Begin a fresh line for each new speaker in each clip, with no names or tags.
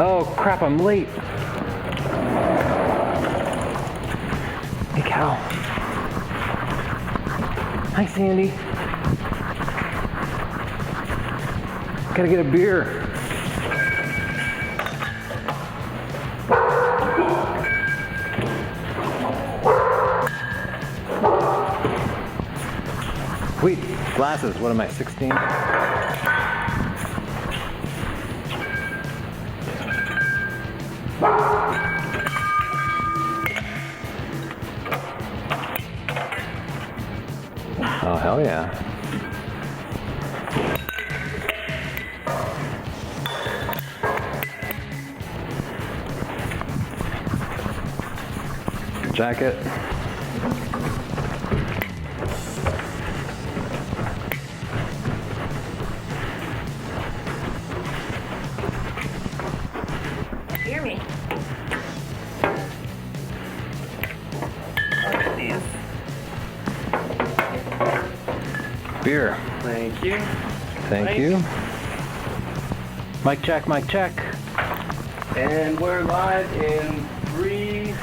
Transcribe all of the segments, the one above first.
Oh crap, I'm late. Hey Cal. Hi Sandy. Gotta get a beer. Wait, glasses, what am I, 16? Oh, hell yeah. Jacket.
Hear me. Look at these.
Beer.
Thank you.
Thank you. Mic check, mic check.
And we're live in 3,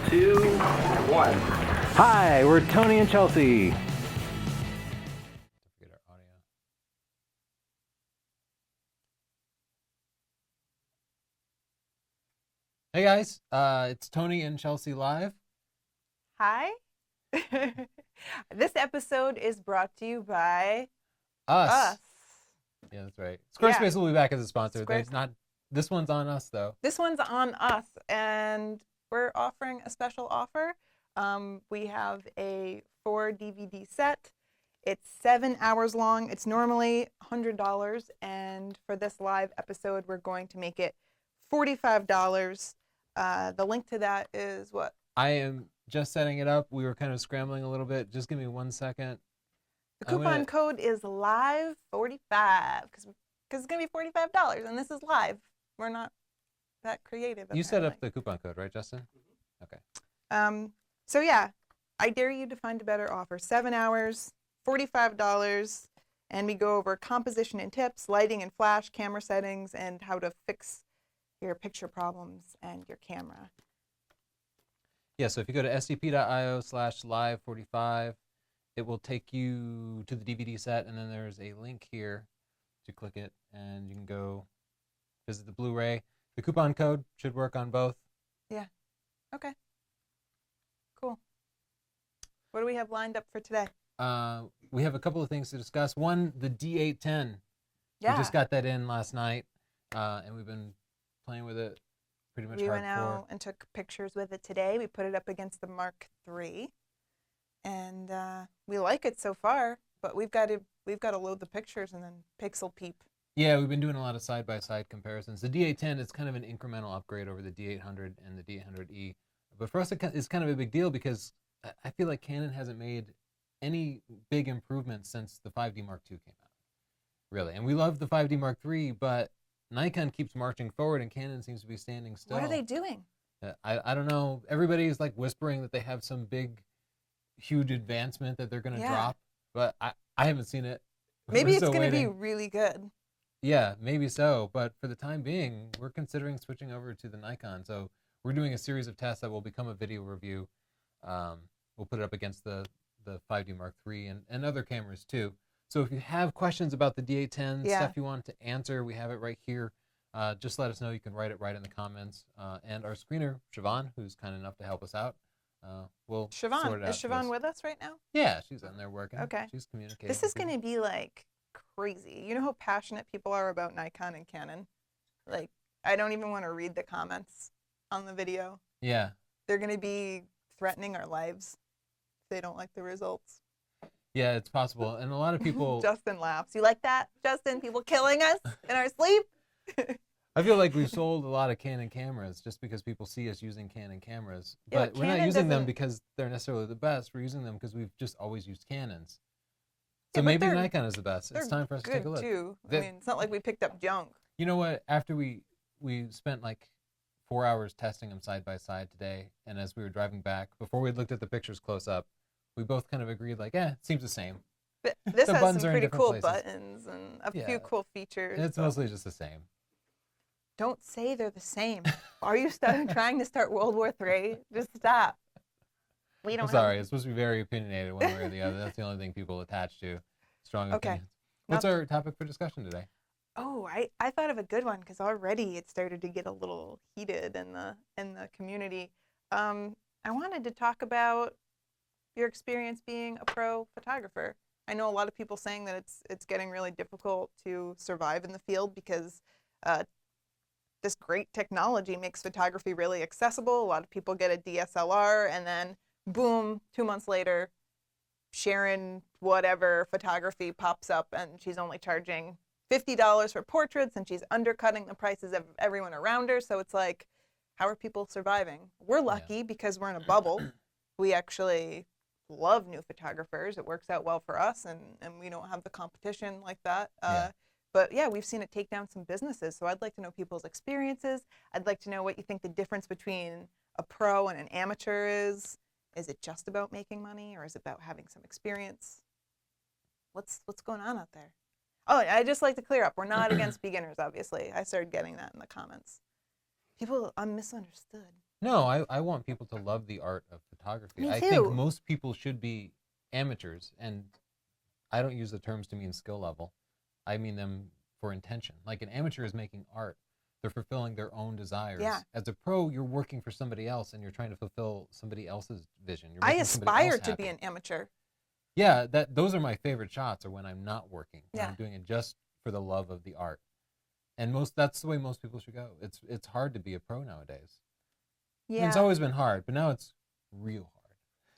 2, 1.
Hi, we're Tony and Chelsea. Get our audio. Hey guys, it's Tony and Chelsea live.
Hi. This episode is brought to you by
Us. Yeah, that's right. Squarespace will be back as a sponsor.
Squarespace.
Not this one's on us though.
This one's on us, and we're offering a special offer. We have a 4 DVD set. It's 7 hours long. It's normally $100, and for this live episode, we're going to make it $45. The link to that is what?
I am just setting it up. We were kind of scrambling a little bit. Just give me 1 second.
The coupon code is live45 because it's going to be $45, and this is live. We're not that creative.
You set up the coupon code, right, Justin? Okay.
So yeah, I dare you to find a better offer. 7 hours, $45, and we go over composition and tips, lighting and flash, camera settings, and how to fix your picture problems and your camera.
Yeah, so if you go to scp.io/live45, it will take you to the DVD set, and then there's a link here to click it, and you can go visit the Blu-ray. The coupon code should work on both.
Yeah. Okay. Cool. What do we have lined up for today?
We have a couple of things to discuss. One, the D810.
Yeah.
We just got that in last night, and we've been playing with it pretty much
We
hardcore.
went out and took pictures with it today. We put it up against the Mark III, and we like it so far. But we've got to load the pictures and then pixel peep.
Yeah, we've been doing a lot of side-by-side comparisons. The D810 is kind of an incremental upgrade over the D800 and the D800E. But for us, it's kind of a big deal because I feel like Canon hasn't made any big improvements since the 5D Mark II came out, really. And we love the 5D Mark III, but Nikon keeps marching forward and Canon seems to be standing still.
What are they doing?
I don't know. Everybody's like whispering that they have some big, huge advancement that they're going to drop, but I haven't seen it.
Maybe it's going to be really good.
Yeah, maybe so. But for the time being, we're considering switching over to the Nikon. So we're doing a series of tests that will become a video review. We'll put it up against the 5D Mark III and other cameras too. So if you have questions about the D810, stuff you want to answer, we have it right here. Just let us know. You can write it right in the comments. And our screener, Siobhan, who's kind enough to help us out, will sort it out.
Is Siobhan with us right now?
Yeah, she's in there working.
Okay.
She's communicating.
This is going to be like crazy. You know how passionate people are about Nikon and Canon? Like, I don't even want to read the comments on the video.
Yeah.
They're going to be threatening our lives if they don't like the results.
Yeah, it's possible. And a lot of people...
Justin laughs. You like that, Justin? People killing us in our sleep?
I feel like we've sold a lot of Canon cameras just because people see us using Canon cameras. But we're not using them because they're necessarily the best. We're using them because we've just always used Canons. So maybe Nikon is the best. It's time for us to take a look.
Too. I mean, it's not like we picked up junk.
You know what? After we spent like 4 hours testing them side by side today, and as we were driving back, before we looked at the pictures close up, we both kind of agreed like, it seems the same.
But this has some pretty cool
places.
buttons and a few cool features.
It's mostly just the same.
Don't say they're the same. Are you trying to start World War III? Just stop. We don't
I'm sorry. It's supposed to be very opinionated one way or the other. That's the only thing people attach to. Strong
Okay.
opinions. What's our topic for discussion today?
Oh, I thought of a good one because already it started to get a little heated in the community. I wanted to talk about your experience being a pro photographer. I know a lot of people saying that it's getting really difficult to survive in the field because this great technology makes photography really accessible. A lot of people get a DSLR and then boom, 2 months later, Sharon whatever photography pops up and she's only charging $50 for portraits and she's undercutting the prices of everyone around her. So it's like, how are people surviving? We're lucky because we're in a bubble. We actually love new photographers. It works out well for us and we don't have the competition like that. But yeah, we've seen it take down some businesses. So I'd like to know people's experiences. I'd like to know what you think the difference between a pro and an amateur is. Is it just about making money or is it about having some experience? What's going on out there? Oh, I just like to clear up. We're not against beginners, obviously. I started getting that in the comments. People, I'm misunderstood.
No, I want people to love the art of photography.
Me too.
I think most people should be amateurs, and I don't use the terms to mean skill level. I mean them for intention. Like an amateur is making art. They're fulfilling their own desires.
Yeah.
As a pro, you're working for somebody else, and you're trying to fulfill somebody else's vision.
I aspire to be an amateur.
Yeah, those are my favorite shots, are when I'm not working. When
Yeah.
I'm doing it just for the love of the art. And that's the way most people should go. It's hard to be a pro nowadays.
Yeah.
I mean, it's always been hard, but now it's real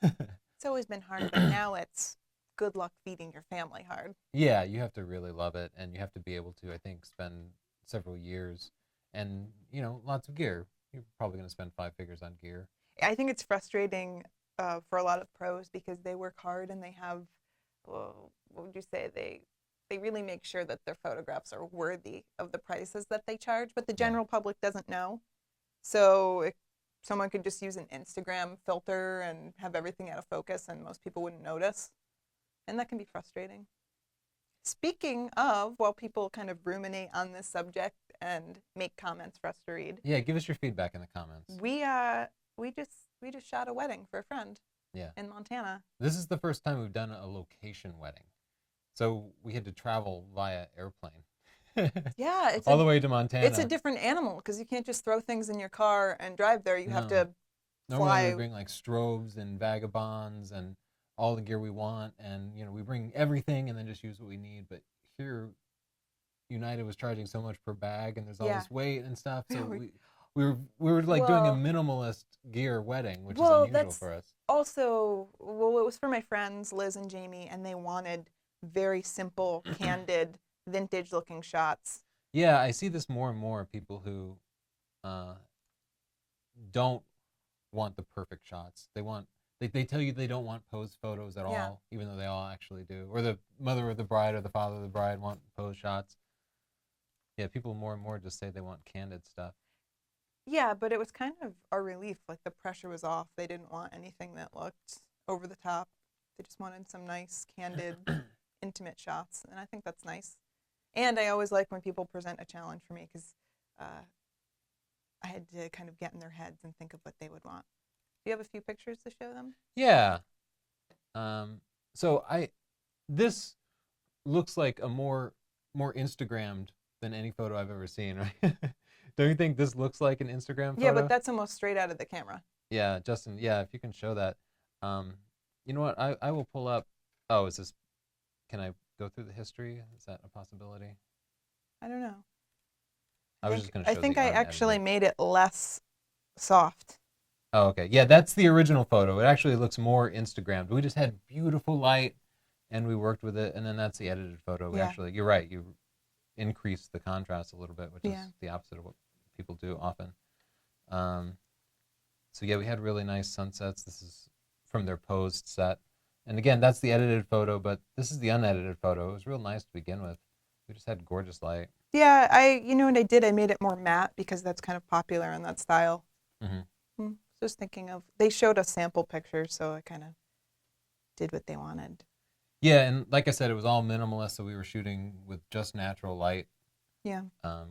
hard.
It's always been hard, but now it's good luck feeding your family hard.
Yeah, you have to really love it, and you have to be able to, I think, spend several years and, lots of gear. You're probably going to spend 5 figures on gear.
I think it's frustrating for a lot of pros because they work hard and they have, what would you say, they really make sure that their photographs are worthy of the prices that they charge, but the general public doesn't know. So someone could just use an Instagram filter and have everything out of focus and most people wouldn't notice. And that can be frustrating. Speaking of, while people kind of ruminate on this subject and make comments for us to read.
Yeah, give us your feedback in the comments.
We just shot a wedding for a friend.
Yeah.
In Montana.
This is the first time we've done a location wedding. So we had to travel via airplane.
Yeah, it's
all the way to Montana.
It's a different animal because you can't just throw things in your car and drive there. You have to
Normally
fly.
we bring like strobes and vagabonds and all the gear we want, and we bring everything and then just use what we need. But here, United was charging so much per bag, and there's all this weight and stuff. So we were like doing a minimalist gear wedding, which is unusual for us.
Also, it was for my friends Liz and Jamie, and they wanted very simple, candid, vintage-looking shots.
Yeah, I see this more and more. People who don't want the perfect shots. They tell you they don't want pose photos at all, even though they all actually do. Or the mother of the bride or the father of the bride want pose shots. Yeah, people more and more just say they want candid stuff.
Yeah, but it was kind of a relief. Like the pressure was off. They didn't want anything that looked over the top. They just wanted some nice, candid, intimate shots. And I think that's nice. And I always like when people present a challenge for me because I had to kind of get in their heads and think of what they would want. Do you have a few pictures to show them?
Yeah. So this looks like a more Instagrammed than any photo I've ever seen, right? Don't you think this looks like an Instagram photo?
Yeah, but that's almost straight out of the camera.
Yeah, Justin, if you can show that. You know what? I will pull up. Oh, can I go through the history? Is that a possibility?
I don't know.
I
think I actually made it less soft.
Oh, okay. Yeah, that's the original photo. It actually looks more Instagrammed. We just had beautiful light, and we worked with it, and then that's the edited photo. You're right. You increase the contrast a little bit, which is the opposite of what people do often. So yeah, we had really nice sunsets. This is from their posed set. And again, that's the edited photo, but this is the unedited photo. It was real nice to begin with. We just had gorgeous light.
Yeah, you know what I did? I made it more matte because that's kind of popular in that style.
Mm-hmm.
Just thinking of, they showed us sample pictures, so I kind of did what they wanted.
Yeah, and like I said, it was all minimalist, so we were shooting with just natural light.
Yeah.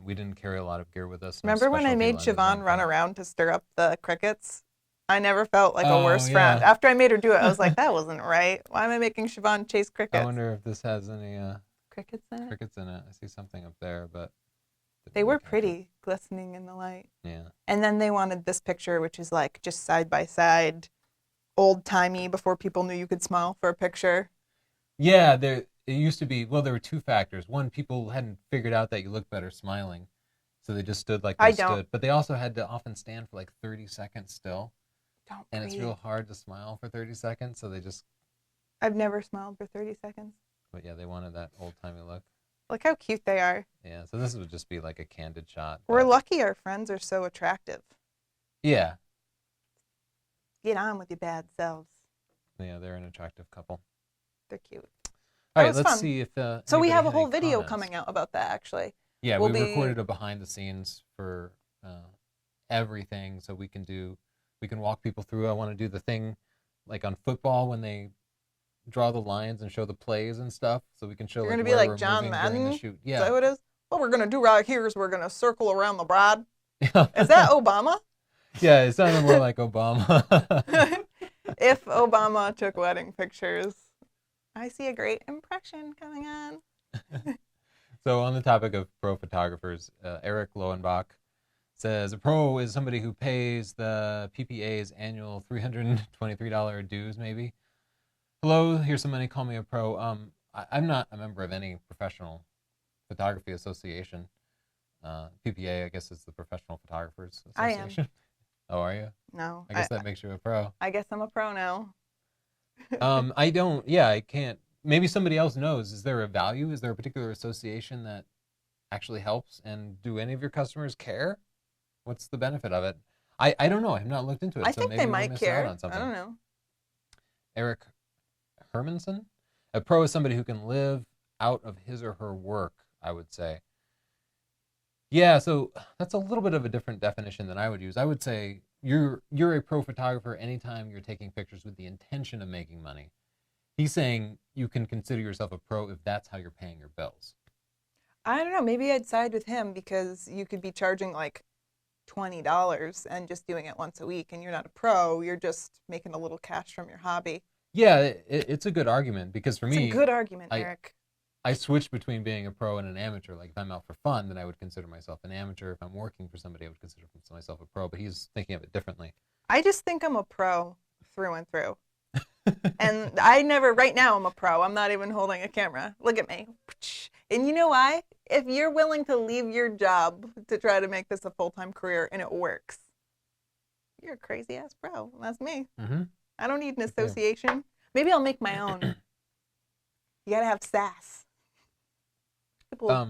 We didn't carry a lot of gear with us. No
Remember when I
specialty
made
lenses or
Siobhan run
anything.
around to stir up the crickets? I never felt like a
Oh,
worse
yeah.
friend. After I made her do it, I was like, that wasn't right. Why am I making Siobhan chase
I
crickets?
wonder if this has any
Crickets in it?
crickets in it. I see something up there, but
They
didn't
were
capture it.
pretty, glistening in the light.
Yeah.
And then they wanted this picture, which is like just side by side, old timey, before people knew you could smile for a picture.
Yeah, it used to be, well, there were two factors. One, people hadn't figured out that you look better smiling, so they just stood like they
I don't.
stood. But they also had to often stand for like 30 seconds still,
Don't
and
breathe.
it's real hard to smile for 30 seconds, so they just,
I've never smiled for 30 seconds.
but yeah, they wanted that old-timey look.
Look how cute they are.
Yeah, so this would just be like a candid shot.
We're
but-
lucky our friends are so attractive.
Yeah,
Get on with your bad selves.
yeah, they're an attractive couple.
They're cute.
All right,
was
let's
fun.
see if
So we
anybody
have a
had
whole
any
video
comments.
coming out about that, actually.
Yeah,
We'll
we
be-
recorded a behind the scenes for everything, so we can walk people through. I want to do the thing like on football when they draw the lines and show the plays and stuff, so we can show
You're
like
gonna be
where
like
we're
John
moving during the
Madden?
shoot.
Is that what it is? What we're going to do right here is we're going to circle around the bride.
Yeah.
Is that Obama?
Yeah, it sounded more like Obama.
If Obama took wedding pictures, I see a great impression coming on.
So on the topic of pro photographers, Eric Lowenbach says a pro is somebody who pays the PPA's annual $323 dues, maybe. Hello, here's some money, call me a pro. I'm not a member of any professional photography association. PPA, I guess, is the Professional Photographers
I am.
Association. Oh, are you?
No.
I guess that makes you a pro.
I guess I'm a pro now.
I don't, yeah, I can't. Maybe somebody else knows. Is there a value? Is there a particular association that actually helps? And do any of your customers care? What's the benefit of it? I don't know. I've not looked into it.
I
so
think
maybe
they
we're
might
missing out
care.
on something.
I don't know.
Eric Hermanson? A pro is somebody who can live out of his or her work, I would say. Yeah, so that's a little bit of a different definition than I would use. I would say you're a pro photographer anytime you're taking pictures with the intention of making money. He's saying you can consider yourself a pro if that's how you're paying your bills.
I don't know. Maybe I'd side with him because you could be charging like $20 and just doing it once a week, and you're not a pro. You're just making a little cash from your hobby.
Yeah, it's a good argument because for
It's
me,
a good argument,
I-
Eric.
I switch between being a pro and an amateur. Like if I'm out for fun, then I would consider myself an amateur. If I'm working for somebody, I would consider myself a pro. But he's thinking of it differently.
I just think I'm a pro through and through. And right now I'm a pro. I'm not even holding a camera. Look at me. And you know why? If you're willing to leave your job to try to make this a full-time career and it works, you're a crazy ass pro. That's me.
Mm-hmm.
I don't need an
Good for you.
association. Maybe I'll make my own. You gotta have sass.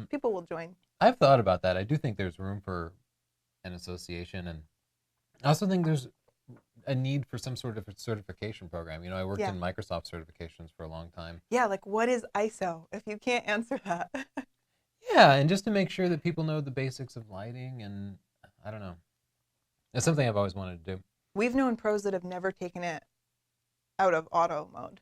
People will join.
I've thought about that. I do think there's room for an association, and I also think there's a need for some sort of a certification program. You know, I worked
Yeah.
in Microsoft certifications for a long time.
Yeah, like what is ISO? If you can't answer that.
Yeah, and just to make sure that people know the basics of lighting, and I don't know. It's something I've always wanted to do.
We've known pros that have never taken it out of auto mode.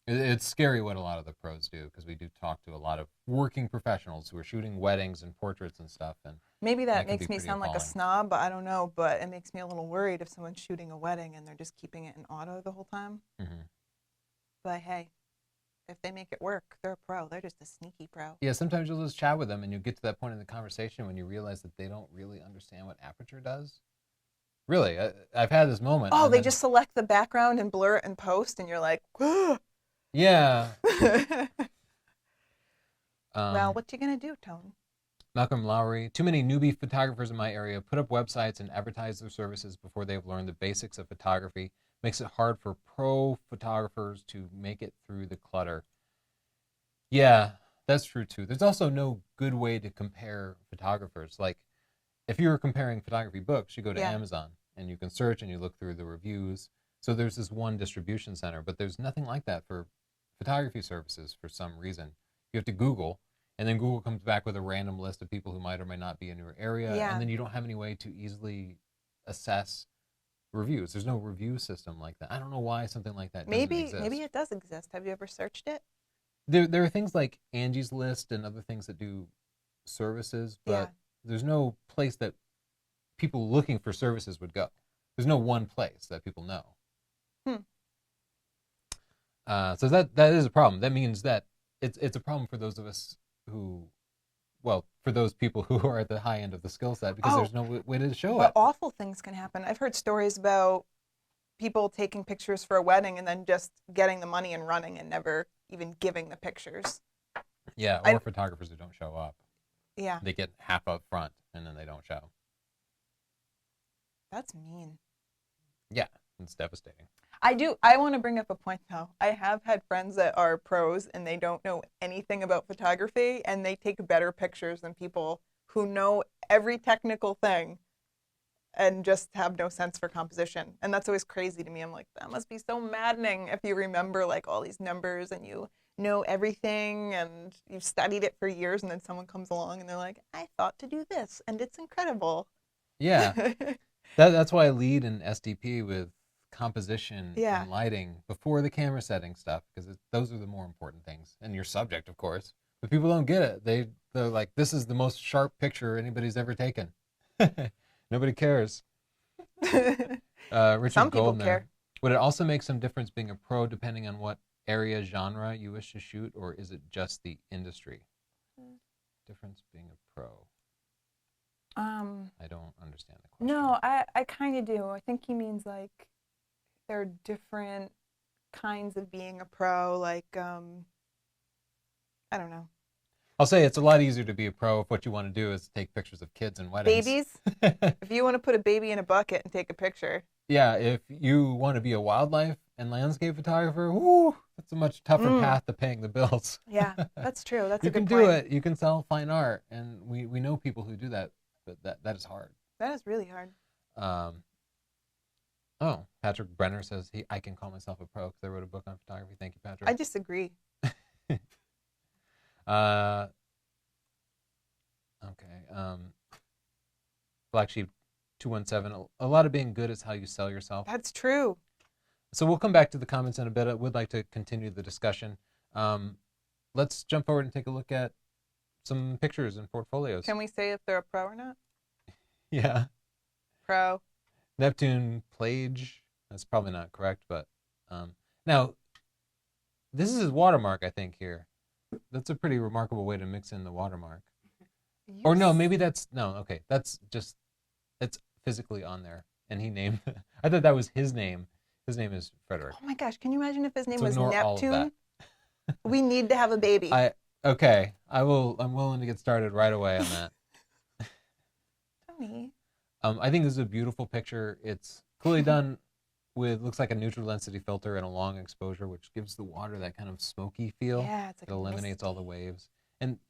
It's scary what a lot of the pros do, because we do talk to a lot of working professionals who are shooting weddings and portraits and stuff. And
Maybe
That
that
can
makes
be
me
pretty
sound like a
appalling.
snob, but I don't know. But it makes me a little worried if someone's shooting a wedding and they're just keeping it in auto the whole time.
mhm.
But hey, if they make it work, they're a pro. They're just a sneaky pro.
Yeah, sometimes you'll just chat with them, and you get to that point in the conversation when you realize that they don't really understand what aperture does. Really, I've had this moment.
Oh,
and
they
then-
just select the background and blur it in post, and you're like,
Yeah.
well, what you gonna do, Tone?
Malcolm Lowry, too many newbie photographers in my area put up websites and advertise their services before they've learned the basics of photography. Makes it hard for pro photographers to make it through the clutter. Yeah, that's true too. There's also no good way to compare photographers. Like, if you were comparing photography books, you go to
Yeah.
Amazon and you can search and you look through the reviews. So there's this one distribution center, but there's nothing like that for photography services for some reason. You have to Google, and then Google comes back with a random list of people who might or might not be in your area,
Yeah.
and then you don't have any way to easily assess reviews. There's no review system like that. I don't know why something like that doesn't
Maybe
exist.
maybe it does exist. Have you ever searched it?
there are things like Angie's List and other things that do services, but
Yeah.
there's no place that people looking for services would go. There's no one place that people know. So that is a problem. That means that it's a problem for those of us who, well, for those people who are at the high end of the skill set, because there's no way to show
But
it.
awful things can happen. I've heard stories about people taking pictures for a wedding and then just getting the money and running and never even giving the pictures.
Yeah, or photographers who don't show up.
Yeah.
They get half up front and then they don't show.
That's mean.
Yeah, it's devastating.
I want to bring up a point though. I have had friends that are pros and they don't know anything about photography and they take better pictures than people who know every technical thing and just have no sense for composition. And that's always crazy to me. I'm like, that must be so maddening if you remember like all these numbers and you know everything and you've studied it for years and then someone comes along and they're like, I thought to do this and it's incredible.
Yeah. That's why I lead in SDP with composition
Yeah.
and lighting before the camera setting stuff, because those are the more important things. And your subject, of course. But people don't get it. They're like, this is the most sharp picture anybody's ever taken. Nobody cares. Richard
Some people
Goldner.
care.
Would it also make some difference being a pro depending on what area, genre you wish to shoot, or is it just the industry? Difference being a pro. I don't understand the question.
No, I kind of do. I think he means like there are different kinds of being a pro. Like, I don't know.
I'll say it's a lot easier to be a pro if what you want to do is take pictures of kids and weddings.
Babies? If you want to put a baby in a bucket and take a picture.
Yeah, if you want to be a wildlife and landscape photographer, whoo, that's a much tougher path to paying the bills.
Yeah, that's true. That's
You
a good
can
point.
do it. You can sell fine art, and we know people who do that, but that is hard.
That is really hard.
Oh, Patrick Brenner says I can call myself a pro because I wrote a book on photography. Thank you, Patrick.
I disagree.
Okay. Black Sheep 217. A lot of being good is how you sell yourself.
That's true.
So we'll come back to the comments in a bit. I would like to continue the discussion. Let's jump forward and take a look at some pictures and portfolios.
Can we say if they're a pro or not?
Yeah.
Pro.
Neptune Plage. That's probably not correct, but now this is his watermark, I think, here. That's a pretty remarkable way to mix in the watermark. Or no, maybe that's okay. That's just it's physically on there, and he named. I thought that was his name. His name is Frederick.
Oh my gosh! Can you imagine if his name
So
was
ignore all of
Neptune? We need to have a baby.
Okay. I'm willing to get started right away on that.
Tony.
I think this is a beautiful picture. It's clearly done with looks like a neutral density filter and a long exposure, which gives the water that kind of smoky feel.
Yeah, it's like
it eliminates all the
misty.
waves.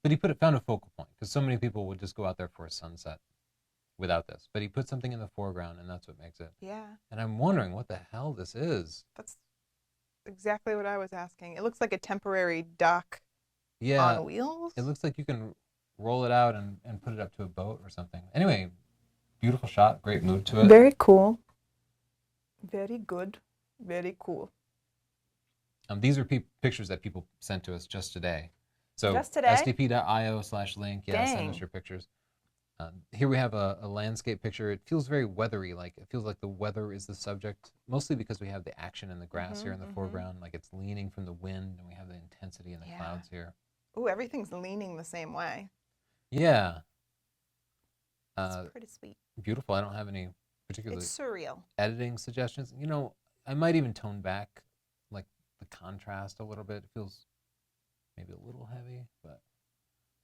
But he found a focal point because so many people would just go out there for a sunset without this. But he put something in the foreground, and that's what makes it.
Yeah,
And I'm wondering what the hell this is.
that's exactly what I was asking. It looks like a temporary dock
Yeah,
on wheels.
it looks like you can roll it out and put it up to a boat or something. Anyway, beautiful shot, great mood to it.
Very cool. Very good. Very cool.
These are pictures that people sent to us just today. So
Just today?
sdp.io/link, yeah, send us
Dang.
your pictures. Here we have a landscape picture. It feels very weathery, like it feels like the weather is the subject, mostly because we have the action in the grass here in the foreground, like it's leaning from the wind, and we have the intensity in the clouds here.
Ooh, everything's leaning the same way.
Yeah.
It's pretty sweet.
Beautiful. I don't have any particular
It's surreal.
editing suggestions. You know, I might even tone back like the contrast a little bit. It feels maybe a little heavy, but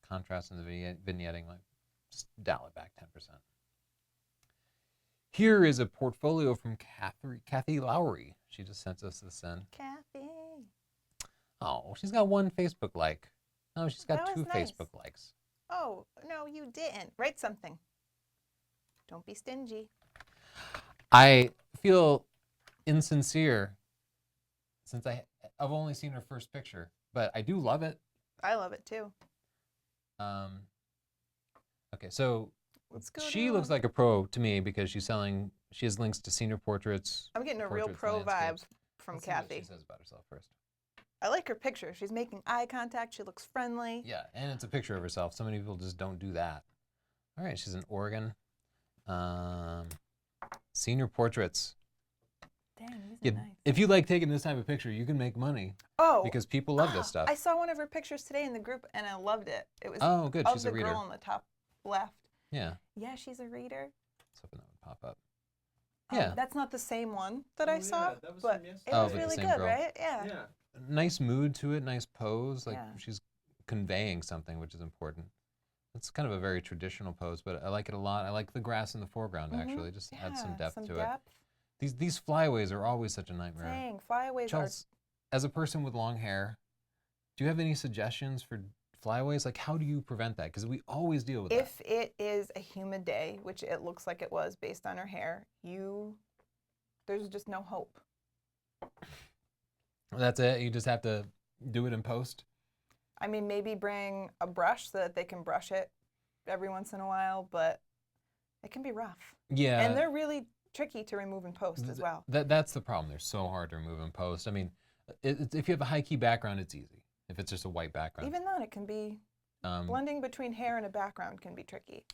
contrast in the vignetting, like just dial it back 10%. Here is a portfolio from Kathy Lowry. She just sent us this in.
Kathy.
Oh, she's got one Facebook like. No, she's got
That
two
was nice.
Facebook likes.
Oh, no, you didn't. Write something. Don't be stingy.
I feel insincere since I've only seen her first picture, but I do love it.
I love it too.
Okay, so
Let's go
she looks like a pro to me because she has links to senior portraits.
I'm getting a real
portraits,
pro vibe
landscapes.
from
Let's see what
Kathy.
she says about herself first.
I like her picture. She's making eye contact. She looks friendly.
Yeah, and it's a picture of herself. So many people just don't do that. All right, she's in Oregon. Senior portraits.
Dang, these
Yeah,
are nice.
if you like taking this type of picture, you can make money.
Oh,
Because people love this stuff.
I saw one of her pictures today in the group, and I loved it. It was
Oh, good.
of
She's
the
a reader.
girl on the top left.
Yeah.
Yeah, she's a reader.
I was hoping that would pop up. Yeah.
That's not the same one that I
yeah,
saw,
that was
but
from
it
yesterday.
Oh,
was
but the
really
same
good,
girl.
right? Yeah.
Yeah.
Nice mood to it, nice pose. Like
Yeah.
she's conveying something, which is important. It's kind of a very traditional pose, but I like it a lot. I like the grass in the foreground, actually. Just add some depth to it. These flyaways are always such a nightmare.
Dang, flyaways
Chels, as a person with long hair, do you have any suggestions for flyaways? Like, how do you prevent that? Because we always deal with that.
If it is a humid day, which it looks like it was based on her hair, there's just no hope.
That's it? You just have to do it in post?
I mean, maybe bring a brush so that they can brush it every once in a while, but it can be rough.
Yeah.
And they're really tricky to remove in post as well.
That's the problem. They're so hard to remove in post. I mean, if you have a high key background, it's easy. If it's just a white background.
Even then, it can be, blending between hair and a background can be tricky.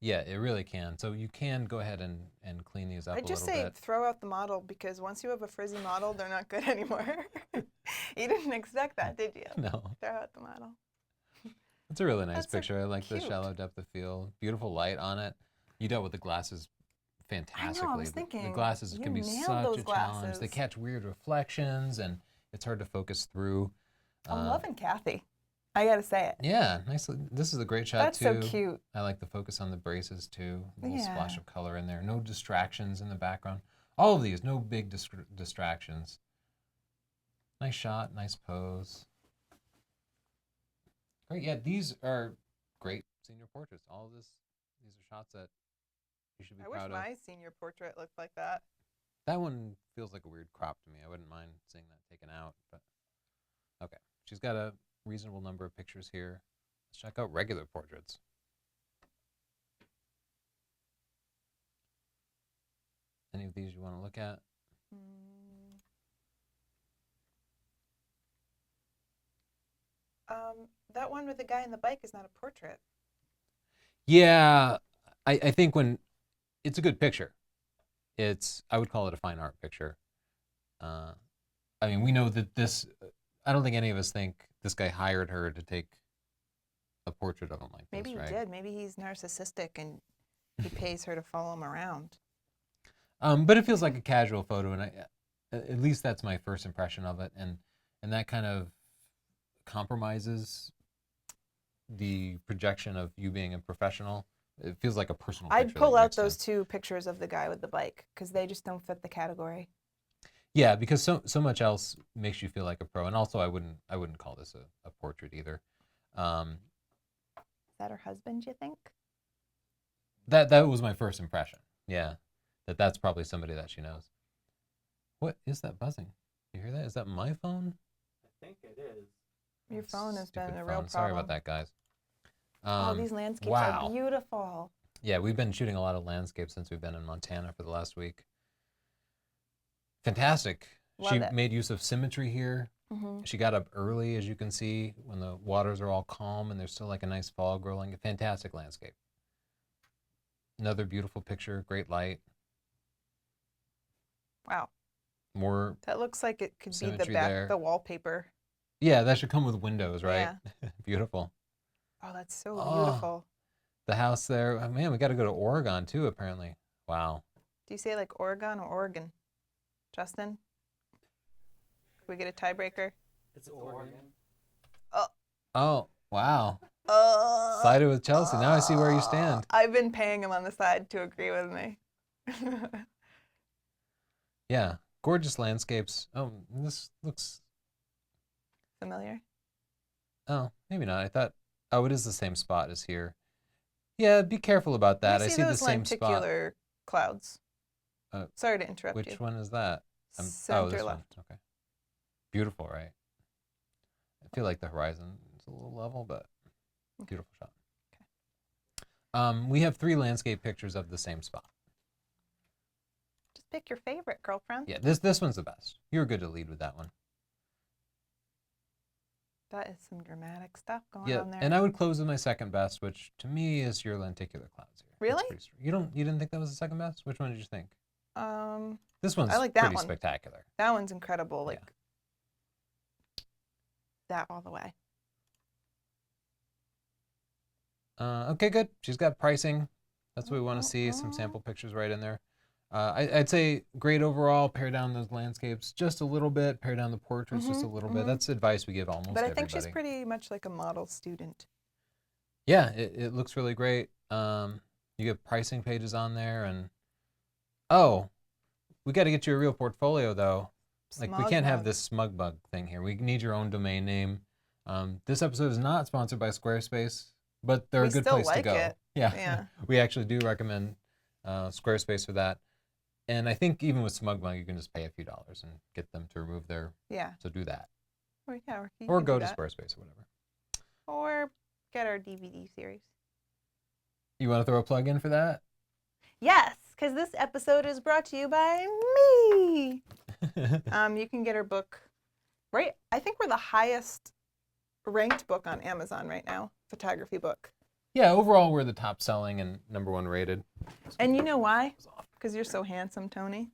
Yeah, it really can. So you can go ahead and clean these up a
I'd just
little
say
bit.
throw out the model, because once you have a frizzy model, they're not good anymore. You didn't expect that, did you?
No.
Throw out the model.
It's a really nice
That's so
picture. I like the
cute.
shallow depth of field. Beautiful light on it. You dealt with the glasses fantastically.
I know, I was
The
thinking,
glasses
you
can be
nailed
such
those
a challenge. They
glasses.
catch weird reflections, and it's hard to focus through.
I'm loving Kathy. I gotta say it.
Yeah, nice. This is a great shot
That's
too.
so cute.
I like the focus on the braces too. A little splash
Yeah.
of color in there. No distractions in the background. All of these, no big distractions. Nice shot, nice pose. Great. Yeah, these are great senior portraits. All of this, these are shots that you should be
I wish
proud of.
my senior portrait looked like that.
That one feels like a weird crop to me. I wouldn't mind seeing that taken out, but okay. She's got a reasonable number of pictures here. Let's check out regular portraits. Any of these you want to look at?
That one with the guy on the bike is not a portrait.
Yeah, I think when it's a good picture. I would call it a fine art picture. I mean, we know that this, I don't think any of us think this guy hired her to take a portrait of him like
Maybe
this,
he
right?
did. Maybe he's narcissistic and he pays her to follow him around.
But it feels like a casual photo, and at least that's my first impression of it, and that kind of compromises the projection of you being a professional. It feels like a personal picture.
I'd pull
that you
out
mixed in.
those two pictures of the guy with the bike because they just don't fit the category.
Yeah, because so much else makes you feel like a pro, and also I wouldn't call this a portrait either.
Is that her husband, you think?
That was my first impression. Yeah, that's probably somebody that she knows. What is that buzzing? You hear that? Is that my phone?
I think it is.
Your phone has
Stupid
been a real
phone.
problem.
Sorry about that, guys.
Oh, these landscapes
wow.
are beautiful.
Yeah, we've been shooting a lot of landscapes since we've been in Montana for the last week. Fantastic.
Love
She
it.
made use of symmetry here.
Mm-hmm.
She got up early, as you can see, when the waters are all calm and there's still like a nice fog rolling. A fantastic landscape. Another beautiful picture, great light.
Wow.
More,
That looks like it could be the
Symmetry
back,
there.
the wallpaper.
yeah, that should come with windows, right? Beautiful.
Oh, that's so
Oh.
beautiful.
The house there, oh, man, we got to go to Oregon too, apparently. Wow.
Do you say like Oregon or Oregon? Justin? Can we get a tiebreaker?
It's Oregon.
Oh, wow. Sided with Chelsea. Now I see where you stand.
I've been paying him on the side to agree with me.
Yeah, gorgeous landscapes. Oh, this looks,
Familiar?
oh, maybe not. I thought, oh, it is the same spot as here. Yeah, be careful about that. I see the
those
same spot.
lenticular clouds.
Uh,
Sorry to interrupt
Which
you.
one is that? Oh,
Center
this
left.
one. Okay. Beautiful, right? I feel like the horizon is a little level, but beautiful shot.
Okay.
We have 3 landscape pictures of the same spot.
Just pick your favorite, girlfriend.
Yeah, this one's the best. You were good to lead with that one.
That is some dramatic stuff going
Yeah,
on there.
and I would close with my second best, which to me is your lenticular clouds here.
Really?
You didn't think that was the second best? Which one did you think? This one's
I like that
pretty
one.
spectacular.
That one's incredible.
Yeah.
Like that all the way.
Okay, good. She's got pricing. That's what we want to see. Some sample pictures right in there. I'd say great overall. Pare down those landscapes just a little bit. Pare down the portraits just a little bit. That's advice we give almost
But I
everybody.
think she's pretty much like a model student.
Yeah, it looks really great. You get pricing pages on there, and oh, we got to get you a real portfolio though. Like we can't have this smug bug thing here. We need your own domain name. This episode is not sponsored by Squarespace, but they're a good place to go.
It.
Yeah. We actually do recommend Squarespace for that. And I think even with SmugMug, you can just pay a few dollars and get them to remove their.
Yeah.
So do that.
Or
go to Squarespace or whatever.
Or get our DVD series.
You want to throw a plug in for that?
Yes, because this episode is brought to you by me. You can get our book, right? I think we're the highest ranked book on Amazon right now, photography book.
Yeah, overall we're the top selling and #1 rated.
And you know why? Because you're so handsome, Tony.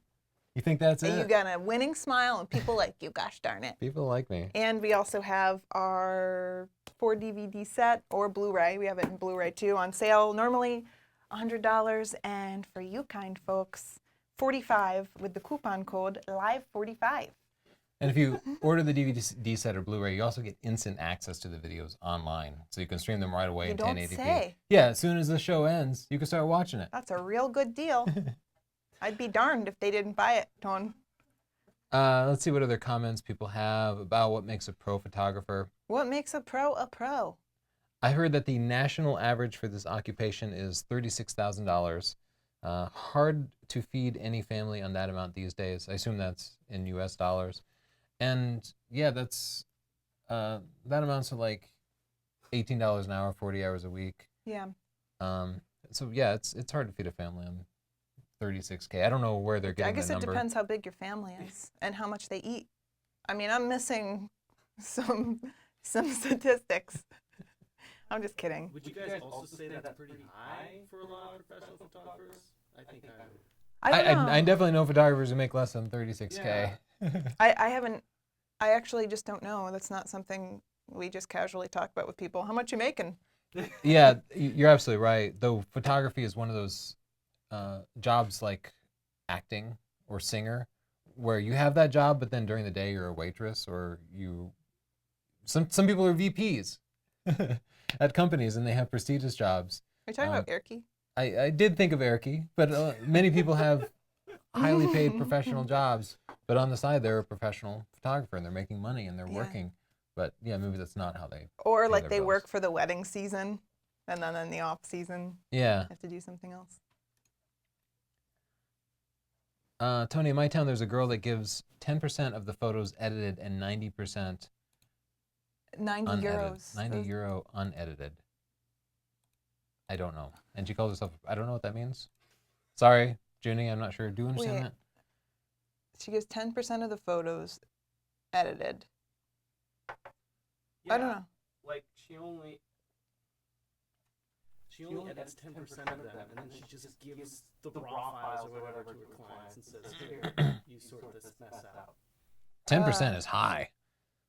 You think that's
And
it?
you got a winning smile and people like you, gosh darn it.
People like me.
And we also have our 4 DVD set or Blu-ray. We have it in Blu-ray too on sale. Normally $100, and for you kind folks, $45 with the coupon code LIVE45.
And if you order the DVD set or Blu-ray, you also get instant access to the videos online. So you can stream them right away in 1080p.
Say.
Yeah, as soon as the show ends, you can start watching it.
That's a real good deal. I'd be darned if they didn't buy it, Tone.
Let's see what other comments people have about what makes a pro photographer.
What makes a pro a pro?
I heard that the national average for this occupation is $36,000. Hard to feed any family on that amount these days. I assume that's in US dollars. And yeah, that's that amounts to like $18 an hour, 40 hours a week.
Yeah.
So yeah, it's hard to feed a family on $36K. I don't know where they're getting the number.
I guess it depends how big your family is and how much they eat. I mean, I'm missing some statistics. I'm just kidding.
Would you guys also say that's pretty high for a lot of professional photographers? I think
I definitely know photographers who make less than $36K.
Yeah. I actually just don't know. That's not something we just casually talk about with people. How much you making?
Yeah, you're absolutely right. Though photography is one of those jobs like acting or singer, where you have that job, but then during the day you're a waitress, or some people are VPs at companies and they have prestigious jobs.
Are you talking about Erky?
I did think of Erky, but many people have highly paid professional jobs, but on the side they're a professional photographer and they're making money and they're working. But yeah, maybe that's not how they.
Or like they work for the wedding season, and then in the off season,
yeah,
have to do something else.
Tony, in my town, there's a girl that gives 10% of the photos edited and 90%
90
unedited.
euros.
90 euro unedited. I don't know. And she calls herself, I don't know what that means. Sorry, Junie, I'm not sure. Do you understand that?
She gives 10% of the photos edited.
Yeah,
I don't know.
Like she only edits 10% of them, and then she just gives the raw files or whatever to her clients and says, "Here, you sort this mess out."
10% is high.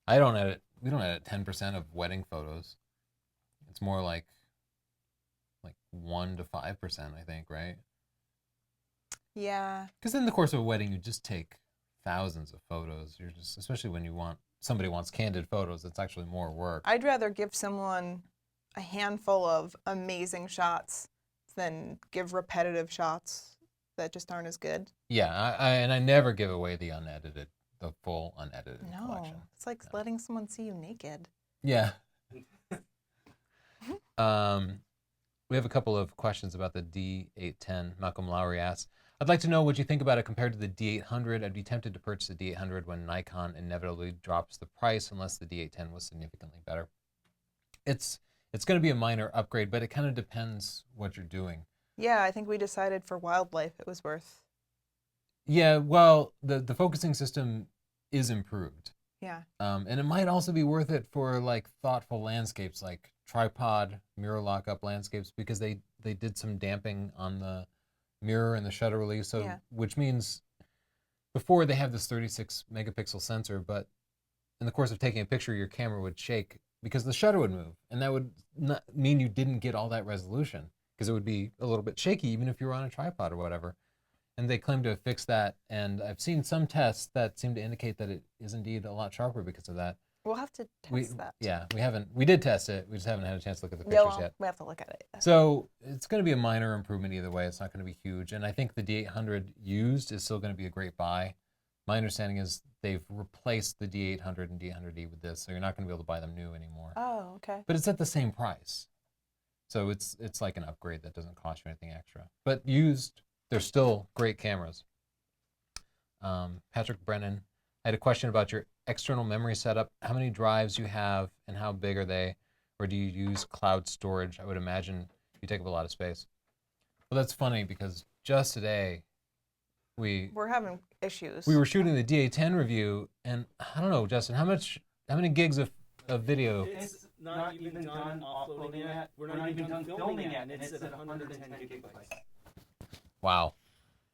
We don't edit 10% of wedding photos. It's more like 1 to 5%, I think, right?
Yeah.
Because in the course of a wedding, you just take thousands of photos. You're just, especially when somebody wants candid photos, it's actually more work.
I'd rather give someone a handful of amazing shots than give repetitive shots that just aren't as good.
Yeah, I never give away the full unedited collection.
It's like letting someone see you naked.
Yeah. We have a couple of questions about the D810. Malcolm Lowry asks, I'd like to know what you think about it compared to the D800. I'd be tempted to purchase the D800 when Nikon inevitably drops the price unless the D810 was significantly better. It's going to be a minor upgrade, but it kind of depends what you're doing.
Yeah, I think we decided for wildlife it was worth.
Yeah, well, the focusing system is improved.
Yeah.
And it might also be worth it for like thoughtful landscapes, like tripod mirror lockup landscapes, because they did some damping on the mirror and the shutter release. So
Yeah.
which means before they have this 36 megapixel sensor, but in the course of taking a picture, your camera would shake because the shutter would move, and that would not mean you didn't get all that resolution because it would be a little bit shaky even if you were on a tripod or whatever. And they claim to have fixed that, and I've seen some tests that seem to indicate that it is indeed a lot sharper because of that.
We'll have to test that.
Yeah, we did test it. We just haven't had a chance to look at the
Yeah,
pictures
well,
yet.
we have to look at it.
So it's going to be a minor improvement either way. It's not going to be huge. And I think the D800 used is still going to be a great buy. My understanding is they've replaced the D800 and D800E with this, so you're not going to be able to buy them new anymore.
Oh, okay.
But it's at the same price. So it's like an upgrade that doesn't cost you anything extra. But used, they're still great cameras. Patrick Brennan, I had a question about your external memory setup. How many drives you have and how big are they? Or do you use cloud storage? I would imagine you take up a lot of space. Well, that's funny because just today
we're having issues.
we were shooting the D810 review, and I don't know, Justin, how many gigs of video?
It's not even done offloading yet. We're not even done filming yet, and it's at 110 gigabytes.
Wow.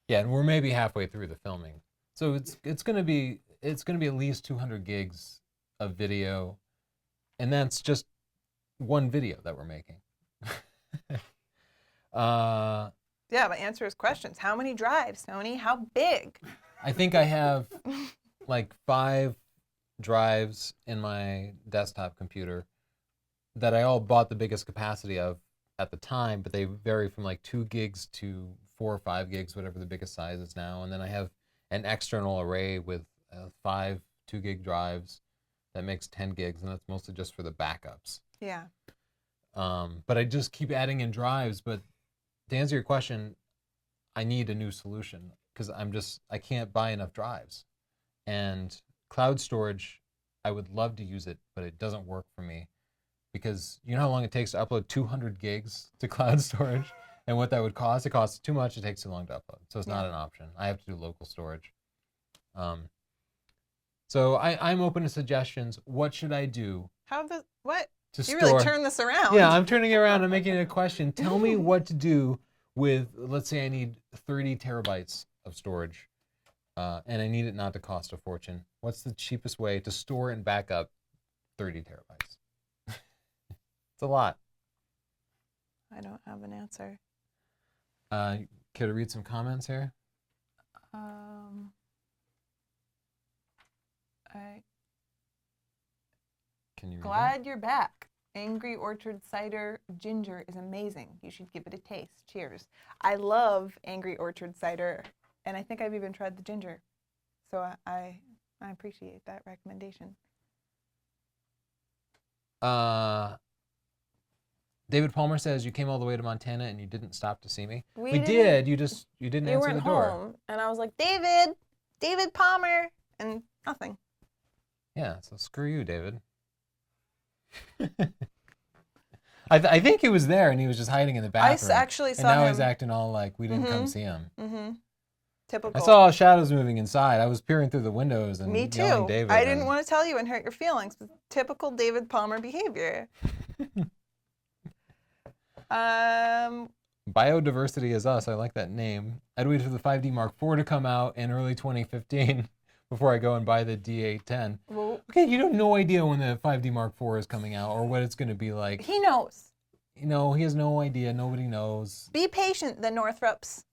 Yeah, and we're maybe halfway through the filming. So it's gonna be at least 200 gigs of video, and that's just one video that we're making.
Yeah, but answer his questions. How many drives, Tony? How big?
I think I have like 5 drives in my desktop computer that I all bought the biggest capacity of at the time, but they vary from like 2 gigs to 4 or 5 gigs, whatever the biggest size is now. And then I have an external array with 5 2-gig drives that makes 10 gigs, and that's mostly just for the backups.
Yeah.
But I just keep adding in drives. But to answer your question, I need a new solution because I can't buy enough drives. And cloud storage, I would love to use it, but it doesn't work for me because you know how long it takes to upload 200 gigs to cloud storage and what that would cost? It costs too much. It takes too long to upload. So it's not an option. I have to do local storage. So I'm open to suggestions. What should I do?
What?
To
You
store?
really turned this around.
Yeah, I'm turning it around. I'm making it a question. Tell me what to do with, let's say I need 30 terabytes of storage, and I need it not to cost a fortune. What's the cheapest way to store and back up 30 terabytes? It's a lot.
I don't have an answer.
Care to read some comments here? Can you read
Glad you're back. Angry Orchard Cider Ginger is amazing. You should give it a taste. Cheers. I love Angry Orchard Cider, and I think I've even tried the ginger. So I appreciate that recommendation.
David Palmer says you came all the way to Montana and you didn't stop to see me. We
didn't-
did. You didn't
You
answer
weren't
the door.
home, and I was like, David Palmer, and nothing.
Yeah, so screw you, David. I think he was there and he was just hiding in the bathroom.
actually saw
and now
him.
he's acting all like we didn't come see him.
Mm-hmm. Typical.
I saw shadows moving inside. I was peering through the windows and
Me
yelling
too.
David.
I didn't want to tell you and hurt your feelings. But typical David Palmer behavior.
Biodiversity is us. I like that name. I'd wait for the 5D Mark IV to come out in early 2015 before I go and buy the D810.
Well,
Okay, you have no idea when the 5D Mark IV is coming out or what it's going to be like.
he knows.
You know, he has no idea. Nobody knows.
Be patient, the Northrops.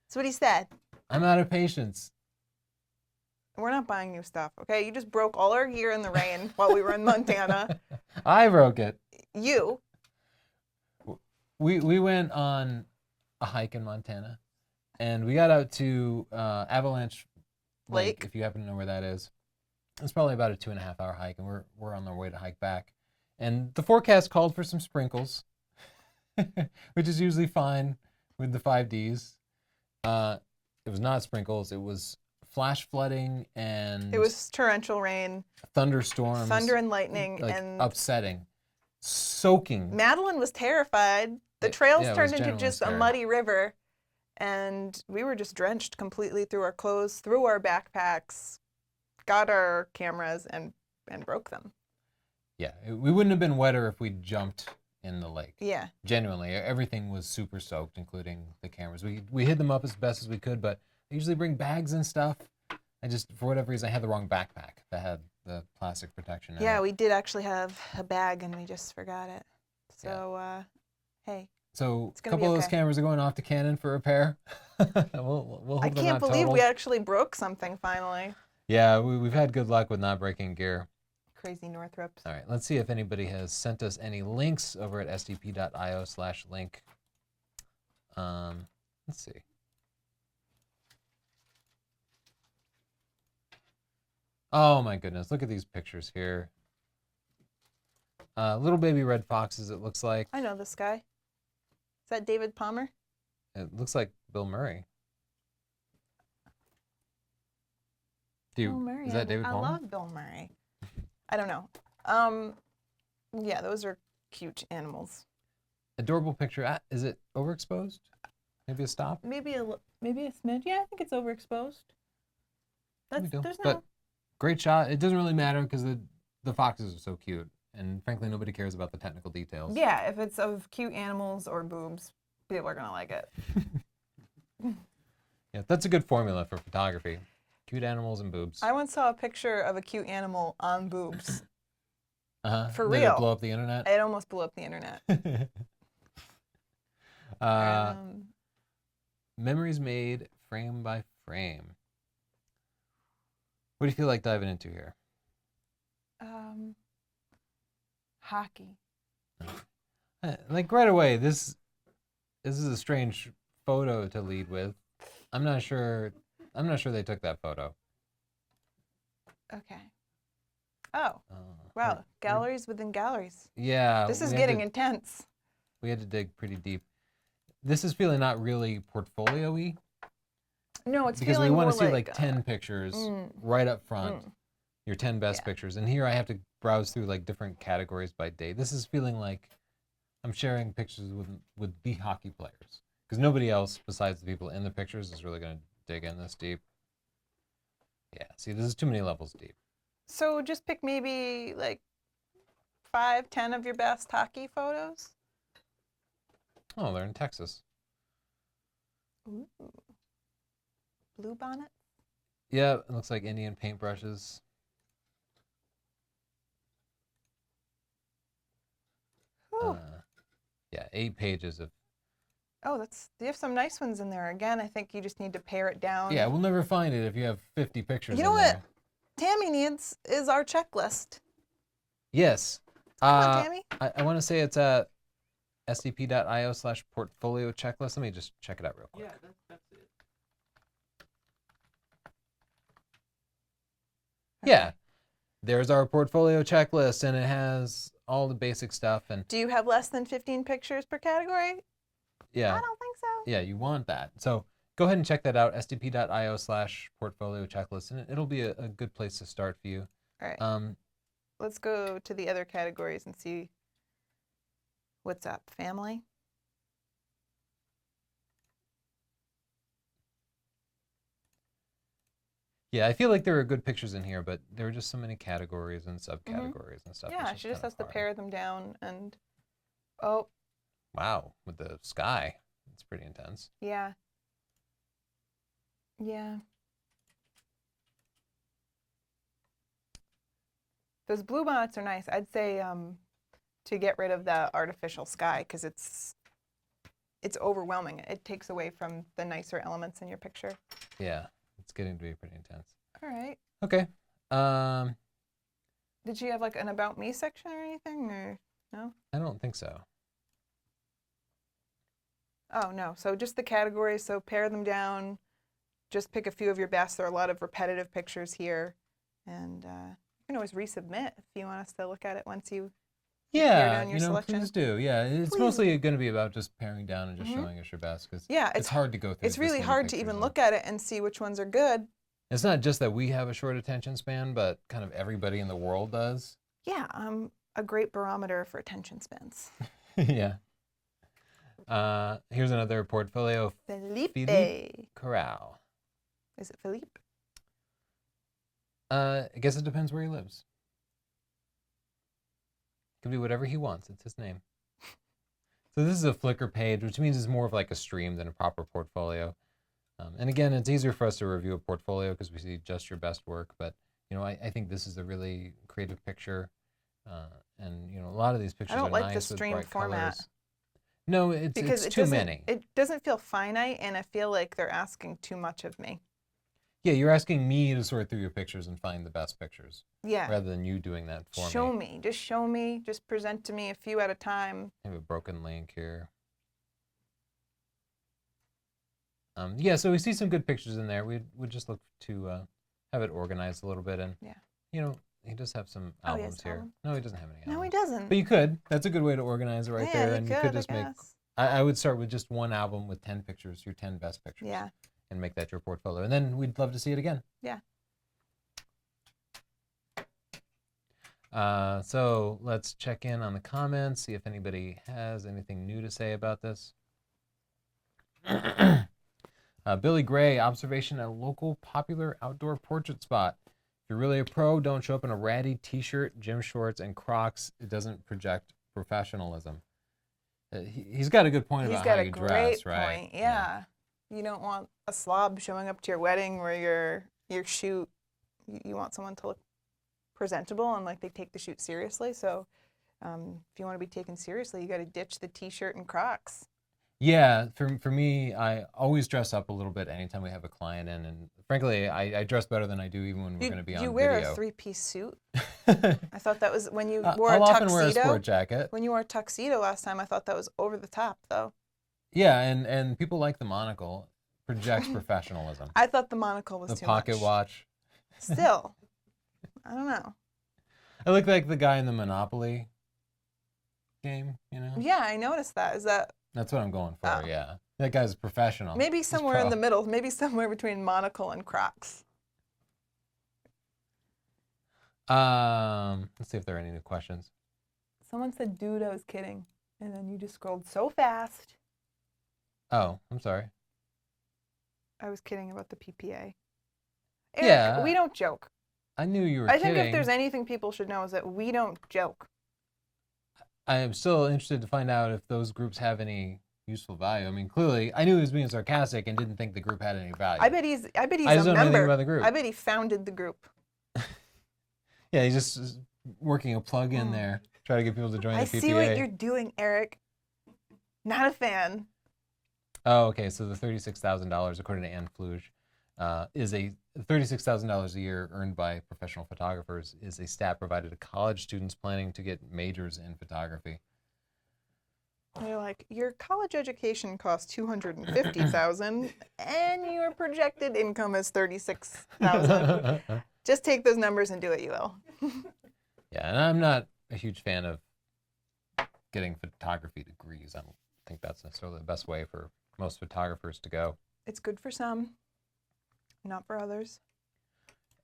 That's what he said.
I'm out of patience.
We're not buying new stuff, okay? You just broke all our gear in the rain while we were in Montana.
I broke it.
You.
We went on a hike in Montana, and we got out to Avalanche Lake, if you happen to know where that is. It's probably about a 2.5-hour hike, and we're on our way to hike back. And the forecast called for some sprinkles, which is usually fine with the 5Ds. It was not sprinkles. It was flash flooding and
It was torrential rain,
thunderstorms,
thunder and lightning,
like
and
upsetting, soaking.
Madeline was terrified. The
Yeah,
trails
yeah, it
turned
was
into
generally
just a
scary.
muddy river, and we were just drenched completely through our clothes, through our backpacks, got our cameras, and and broke them.
Yeah, we wouldn't have been wetter if we jumped in the lake.
Yeah.
Genuinely, everything was super soaked, including the cameras. We hid them up as best as we could, but I usually bring bags and stuff. I just, for whatever reason, I had the wrong backpack that had the plastic protection in
Yeah,
it.
we did actually have a bag and we just forgot it. So, hey.
So a
gonna be
couple of those
okay.
cameras are going off to Canon for repair. we'll hope
I
they're
can't
not
believe
totaled.
we actually broke something finally.
Yeah, we've had good luck with not breaking gear.
Crazy Northrops.
All right, let's see if anybody has sent us any links over at sdp.io/link. Let's see. Oh my goodness, look at these pictures here. Little baby red foxes, it looks like.
I know this guy. Is that David Palmer?
It looks like Bill Murray.
Bill Murray.
Is that David Palmer?
I love Bill Murray. I don't know. Yeah, those are cute animals.
Adorable picture. Is it overexposed? Maybe a stop?
Maybe a smidge. Yeah, I think it's overexposed. There's no.
But great shot. It doesn't really matter because the foxes are so cute, and frankly, nobody cares about the technical details.
Yeah, if it's of cute animals or boobs, people are gonna like it.
Yeah, that's a good formula for photography. Cute animals and boobs.
I once saw a picture of a cute animal on boobs. For
Did
real.
it blow up the internet?
It almost blew up the internet.
Memories made frame by frame. What do you feel like diving into here?
Hockey.
Like right away, this is a strange photo to lead with. I'm not sure they took that photo.
Okay. Oh. Wow. Galleries within galleries.
Yeah.
This is getting intense.
We had to dig pretty deep. This is feeling not really portfolio-y.
No, it's
because
feeling
we want to
more
see like 10 pictures right up front. Your 10 best pictures. And here I have to browse through like different categories by date. This is feeling like I'm sharing pictures with the hockey players. Because nobody else besides the people in the pictures is really going to dig in this deep. Yeah, see, this is too many levels deep.
So just pick maybe like 5, 10 of your best hockey photos.
Oh, they're in Texas.
Ooh. Blue bonnet?
Yeah, it looks like Indian paintbrushes. Yeah, 8 pages of...
Oh, you have some nice ones in there. Again, I think you just need to pare it down.
Yeah, we'll never find it if you have 50 pictures
You know
in
what
there.
Tammy needs is our checklist.
Yes.
Come on, Tammy.
I want to say it's at sdp.io/portfolio checklist. Let me just check it out real quick.
Yeah, that's it.
Yeah. There's our portfolio checklist, and it has all the basic stuff. And
Do you have less than 15 pictures per category?
yeah.
I don't think so.
Yeah, you want that. So go ahead and check that out, sdp.io/portfolio checklist, and it'll be a good place to start for you.
All right. Let's go to the other categories and see what's up. Family.
Yeah, I feel like there are good pictures in here, but there are just so many categories and subcategories and stuff.
Yeah, she just has to pare them down and... Oh.
Wow, with the sky. It's pretty intense.
Yeah. Yeah. Those blue bonnets are nice. I'd say to get rid of the artificial sky because it's overwhelming. It takes away from the nicer elements in your picture.
Yeah, it's getting to be pretty intense.
All right.
Okay.
Did she have like an about me section or anything, or no?
I don't think so.
Oh, no. So just the categories. So pare them down. Just pick a few of your best. There are a lot of repetitive pictures here. And you can always resubmit if you want us to look at it once you pare down your selection.
Please do. Yeah, it's mostly going to be about just paring down and just showing us your best because it's hard to go through.
It's really hard to even look at it and see which ones are good.
It's not just that we have a short attention span, but kind of everybody in the world does.
Yeah, I'm a great barometer for attention spans.
Yeah. Here's another portfolio.
Felipe
Corral.
Is it Philippe?
I guess it depends where he lives. can be whatever he wants. It's his name. So this is a Flickr page, which means it's more of like a stream than a proper portfolio. And again, it's easier for us to review a portfolio because we see just your best work. But, you know, I think this is a really creative picture. And, you know, a lot of these pictures are nice.
I don't like the
with
stream
bright
format.
colors. No, it's too many.
It doesn't feel finite, and I feel like they're asking too much of me.
Yeah, you're asking me to sort through your pictures and find the best pictures.
Yeah.
Rather than you doing that for me.
Show me. Just show me. Just present to me a few at a time.
I have a broken link here. Yeah, so we see some good pictures in there. We would just look to have it organized a little bit. And, you know, he does have some albums here.
Album?
No, he doesn't have any albums.
No, he doesn't.
But you could. That's a good way to organize it right there. And you could just
I
make...
guess.
I would start with just one album with 10 pictures, your 10 best pictures.
Yeah.
And make that your portfolio. And then we'd love to see it again.
Yeah.
So let's check in on the comments, see if anybody has anything new to say about this. Billy Gray, observation at a local popular outdoor portrait spot. If you're really a pro, don't show up in a ratty t-shirt, gym shorts, and Crocs. It doesn't project professionalism. He's got a good point about how you dress, right?
Point. Yeah. You don't want a slob showing up to your wedding or your shoot. You want someone to look presentable and like they take the shoot seriously. So if you want to be taken seriously, you got to ditch the t-shirt and Crocs.
Yeah, for me, I always dress up a little bit anytime we have a client in, and frankly, I dress better than I do even when we're going to be on video.
You wear a three-piece suit? I thought that was when you wore a tuxedo.
I'll often wear a sport jacket.
When you wore a tuxedo last time, I thought that was over the top, though.
Yeah, and people like the monocle. Projects professionalism.
I thought the monocle was too much.
The pocket watch.
Still, I don't know.
I look like the guy in the Monopoly game, you know?
Yeah, I noticed that. Is that...
That's what I'm going for, yeah. That guy's professional.
Maybe somewhere in the middle. Maybe somewhere between monocle and Crocs.
Let's see if there are any new questions.
Someone said, dude, I was kidding. And then you just scrolled so fast.
Oh, I'm sorry.
I was kidding about the PPA. Eric,
yeah.
We don't joke.
I knew you were kidding.
I think if there's anything people should know is that we don't joke.
I am still interested to find out if those groups have any useful value. I mean, clearly, I knew he was being sarcastic and didn't think the group had any value.
I bet he's a member.
I just don't know anything about the group.
I bet he founded the group.
Yeah, he's just working a plug in there, try to get people to join the PPA.
I see what you're doing, Eric. Not a fan.
Oh, okay. So the $36,000, according to Anne Fluge, is a $36,000 a year earned by professional photographers is a stat provided to college students planning to get majors in photography.
They're like, your college education costs $250,000, and your projected income is $36,000. Just take those numbers and do what you will.
Yeah, and I'm not a huge fan of getting photography degrees. I don't think that's necessarily the best way for most photographers to go.
It's good for some, not for others.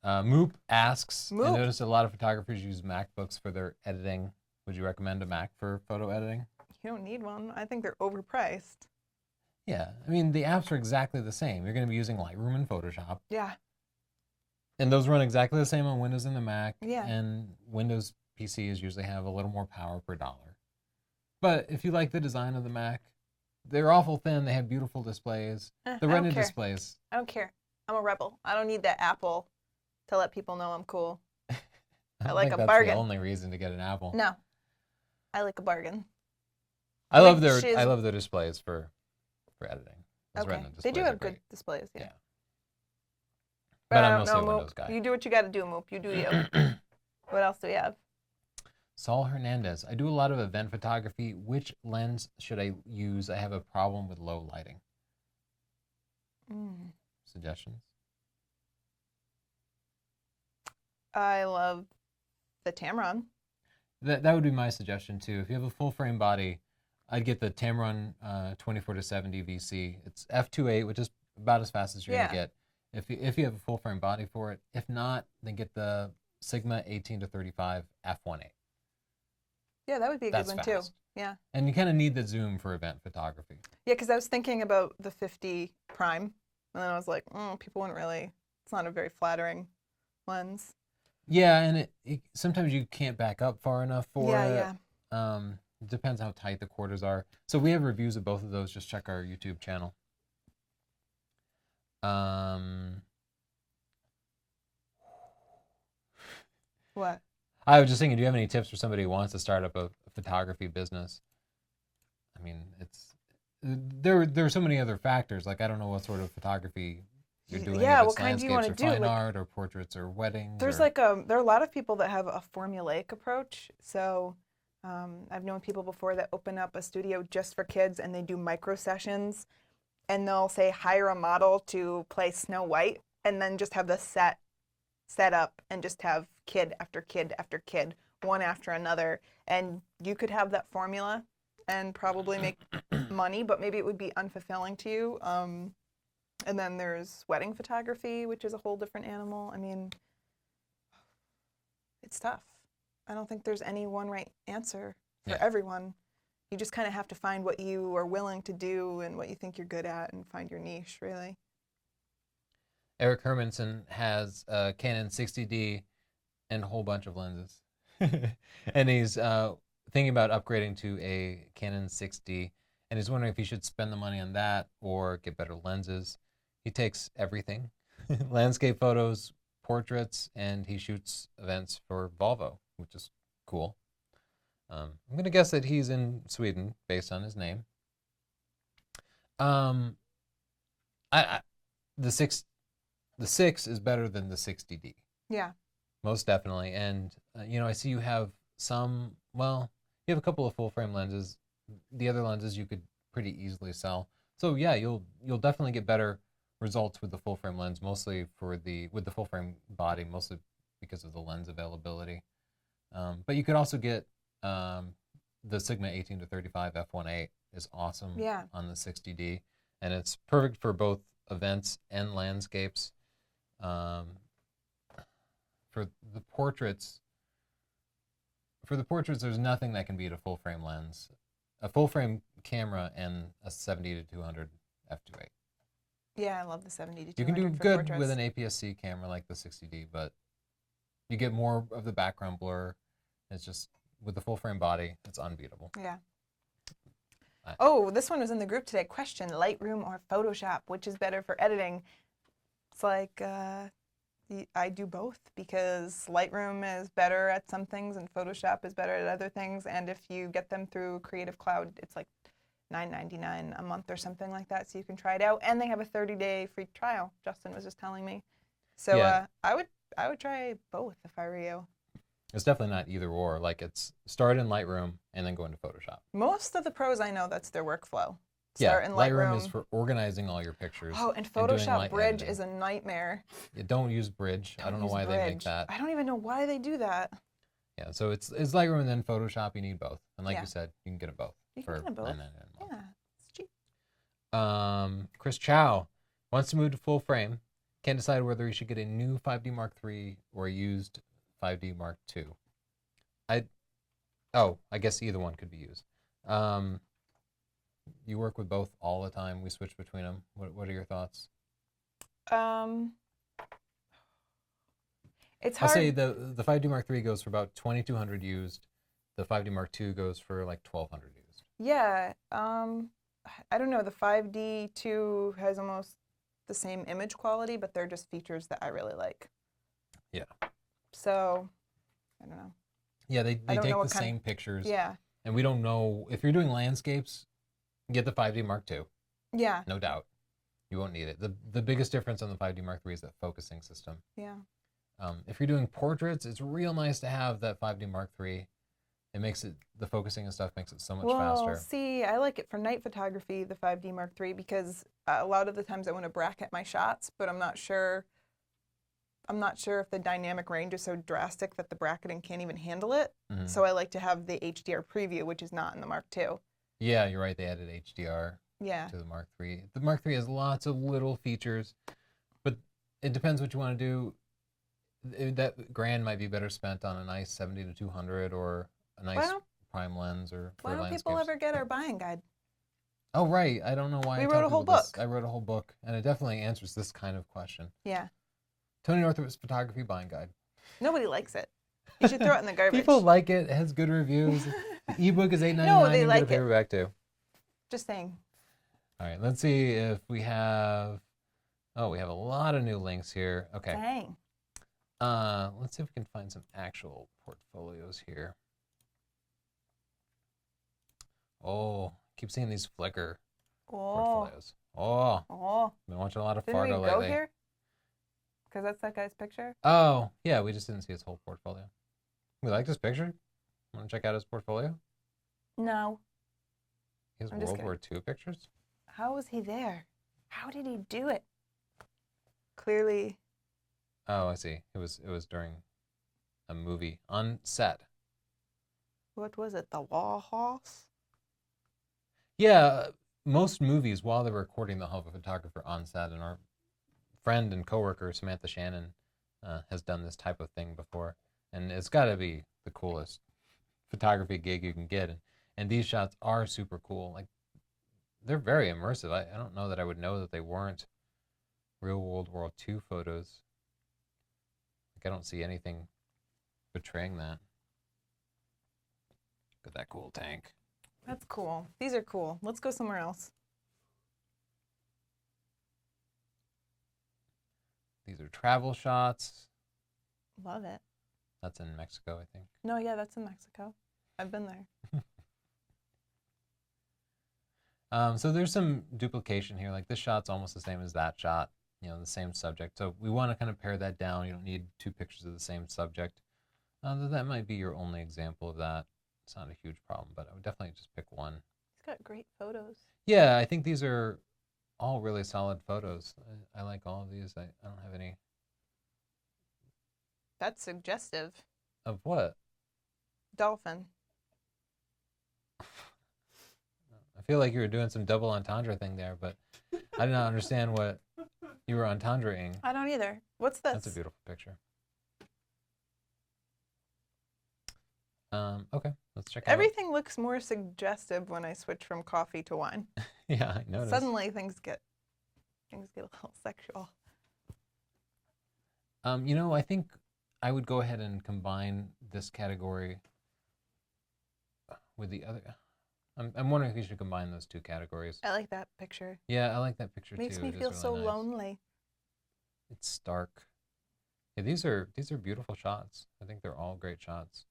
Moop asks,
Moop.
I noticed a lot of photographers use MacBooks for their editing. Would you recommend a Mac for photo editing?
You don't need one. I think they're overpriced.
Yeah, I mean, the apps are exactly the same. You're going to be using Lightroom and Photoshop.
Yeah.
And those run exactly the same on Windows and the Mac.
Yeah.
And Windows PCs usually have a little more power per dollar. But if you like the design of the Mac, they're awful thin. They have beautiful displays. The Retina displays.
I don't care. I'm a rebel. I don't need that Apple to let people know I'm cool. I like a bargain.
That's the only reason to get an Apple.
No. I like a bargain.
I love their displays for editing. Those
Okay.
Retina
They do
displays
have
are great.
good displays, yeah.
But I'm
I
mostly
don't
a
know,
Windows guy.
You do what you got to do, Moop. You do you. What else do we have?
Saul Hernandez. I do a lot of event photography. Which lens should I use? I have a problem with low lighting. Suggestions?
I love the Tamron.
That would be my suggestion too. If you have a full frame body, I'd get the Tamron 24-70 VC. It's f2.8, which is about as fast as you're gonna get. If you have a full frame body for it. If not, then get the Sigma 18-35 f1.8.
Yeah, that would be a good one too. Yeah.
And you kind of need the zoom for event photography.
Yeah, because I was thinking about the 50 prime, and then I was like, people wouldn't really. It's not a very flattering lens.
Yeah, and it sometimes you can't back up far enough for it.
Yeah.
It depends how tight the quarters are. So we have reviews of both of those. Just check our YouTube channel.
What?
I was just thinking, do you have any tips for somebody who wants to start up a photography business? I mean, there are so many other factors. Like, I don't know what sort of photography you're doing.
Yeah,
if
what
it's
kind do you want to
landscapes or
do?
fine
Like,
art or portraits or weddings.
there's
or...
there are a lot of people that have a formulaic approach. So I've known people before that open up a studio just for kids and they do micro sessions, and they'll say hire a model to play Snow White and then just have the set up and just have kid after kid after kid, one after another, and you could have that formula and probably make money, but maybe it would be unfulfilling to you. And then there's wedding photography, which is a whole different animal. I mean, it's tough. I don't think there's any one right answer for everyone. You just kind of have to find what you are willing to do and what you think you're good at and find your niche, really.
Eric Hermanson has a Canon 60D and a whole bunch of lenses. And he's thinking about upgrading to a Canon 6D, and he's wondering if he should spend the money on that or get better lenses. He takes everything, landscape photos, portraits, and he shoots events for Volvo, which is cool. I'm going to guess that he's in Sweden based on his name. The 6 is better than the 60D.
Yeah.
Most definitely. And, I see you have you have a couple of full frame lenses. The other lenses you could pretty easily sell. So yeah, you'll definitely get better results with the full frame lens, mostly with the full frame body, mostly because of the lens availability. But you could also get the Sigma 18-35 f1.8 is awesome on the 60D, and it's perfect for both events and landscapes. For the portraits, there's nothing that can beat a full frame lens, a full frame camera, and a 70-200 f2.8.
Yeah, I love the 70-200.
You can do
for
good
portraits.
with an APS-C camera like the 60D, but you get more of the background blur. It's just, with the full frame body, it's unbeatable.
Yeah. Oh, this one was in the group today. Question, Lightroom or Photoshop, which is better for editing? It's like, I do both because Lightroom is better at some things and Photoshop is better at other things. And if you get them through Creative Cloud, it's like $9.99 a month or something like that, so you can try it out. And they have a 30-day free trial. Justin was just telling me. So
Yeah.
I would try both if I were you.
It's definitely not either or. Like, it's start in Lightroom and then go into Photoshop.
Most of the pros I know, that's their workflow.
Yeah,
Start in
Lightroom is for organizing all your pictures.
Oh, and
doing
Photoshop
light
Bridge
editing.
is a nightmare.
You don't use Bridge. I don't know
use
why they make
Bridge.
that.
I don't even know why they do that.
Yeah, so it's Lightroom and then Photoshop. You need both. And like
Yeah.
you said, you can get them both.
You
for
can get them both.
$9.99 a month.
Yeah, it's cheap.
Chris Chow wants to move to full frame. Can't decide whether he should get a new 5D Mark III or a used 5D Mark II. I guess either one could be used. You work with both all the time. We switch between them. What are your thoughts?
It's
I'll
hard.
say the 5D Mark III goes for about $2,200 used. The 5D Mark II goes for like $1,200 used.
Yeah. I don't know. The 5D2 has almost the same image quality, but they're just features that I really like.
Yeah.
So, I don't know.
Yeah, they
don't
take
know
the
what
same pictures.
Yeah.
And we don't know, if you're doing landscapes, get the 5D Mark II.
Yeah.
No doubt. You won't need it. The biggest difference on the 5D Mark III is that focusing system.
Yeah.
If you're doing portraits, it's real nice to have that 5D Mark III. It makes it, the focusing and stuff makes it so much faster.
See, I like it for night photography, the 5D Mark III, because a lot of the times I want to bracket my shots, but I'm not sure if the dynamic range is so drastic that the bracketing can't even handle it.
Mm-hmm.
So I like to have the HDR preview, which is not in the Mark II.
Yeah, you're right. They added HDR to the Mark III. The Mark III has lots of little features, but it depends what you want to do. That grand might be better spent on a nice 70-200 or a nice prime lens or for
Why don't
landscapes.
people ever get our buying guide?
Oh, right. I don't know why.
We
I
wrote
tell
a whole
people this.
book.
I wrote a whole book, and it definitely answers this kind of question.
Yeah.
Tony Northrop's Photography Buying Guide.
Nobody likes it. You should throw it in the garbage.
People like it. It has good reviews. The ebook is $8.99.
No, they
you can
like
get a
it.
paperback too.
Just saying.
All right, let's see if we have. Oh, we have a lot of new links here. Okay.
Dang.
Let's see if we can find some actual portfolios here. Oh, keep seeing these Flickr portfolios. Oh,
Oh.
been watching a lot of
Didn't we
Fargo
go
lately.
here? Because that's that guy's picture?
Oh, yeah, we just didn't see his whole portfolio. We like this picture. Want to check out his portfolio?
No.
He has
I'm just
World
kidding.
War II pictures.
How was he there? How did he do it? Clearly.
Oh, I see. It was during a movie on set.
What was it? The Law House?
Yeah, most movies, while they're recording, they'll have a photographer on set, and our friend and coworker Samantha Shannon has done this type of thing before, and it's got to be the coolest photography gig you can get. And these shots are super cool. Like, they're very immersive. I don't know that I would know that they weren't real World War II photos. Like, I don't see anything betraying that. Look at that cool tank.
That's cool. These are cool. Let's go somewhere else.
These are travel shots.
Love it.
That's in Mexico, I think.
No, yeah, that's in Mexico. I've been there.
So there's some duplication here. Like, this shot's almost the same as that shot, you know, the same subject. So we want to kind of pare that down. You don't need two pictures of the same subject. That might be your only example of that. It's not a huge problem, but I would definitely just pick one.
He's got great photos.
Yeah, I think these are all really solid photos. I like all of these. I don't have any.
That's suggestive.
Of what?
Dolphin.
I feel like you were doing some double entendre thing there, but I did not understand what you were entendreing.
I don't either. What's this?
That's a beautiful picture. Okay, let's check out.
Everything looks more suggestive when I switch from coffee to wine.
Yeah, I noticed.
Suddenly things get a little sexual.
You know, I think I would go ahead and combine this category with the other. I'm wondering if you should combine those two categories.
I like that picture.
Yeah, I like that picture
Makes
too.
me
It is
feel
really
so
nice.
lonely.
It's stark. Yeah, these are beautiful shots. I think they're all great shots.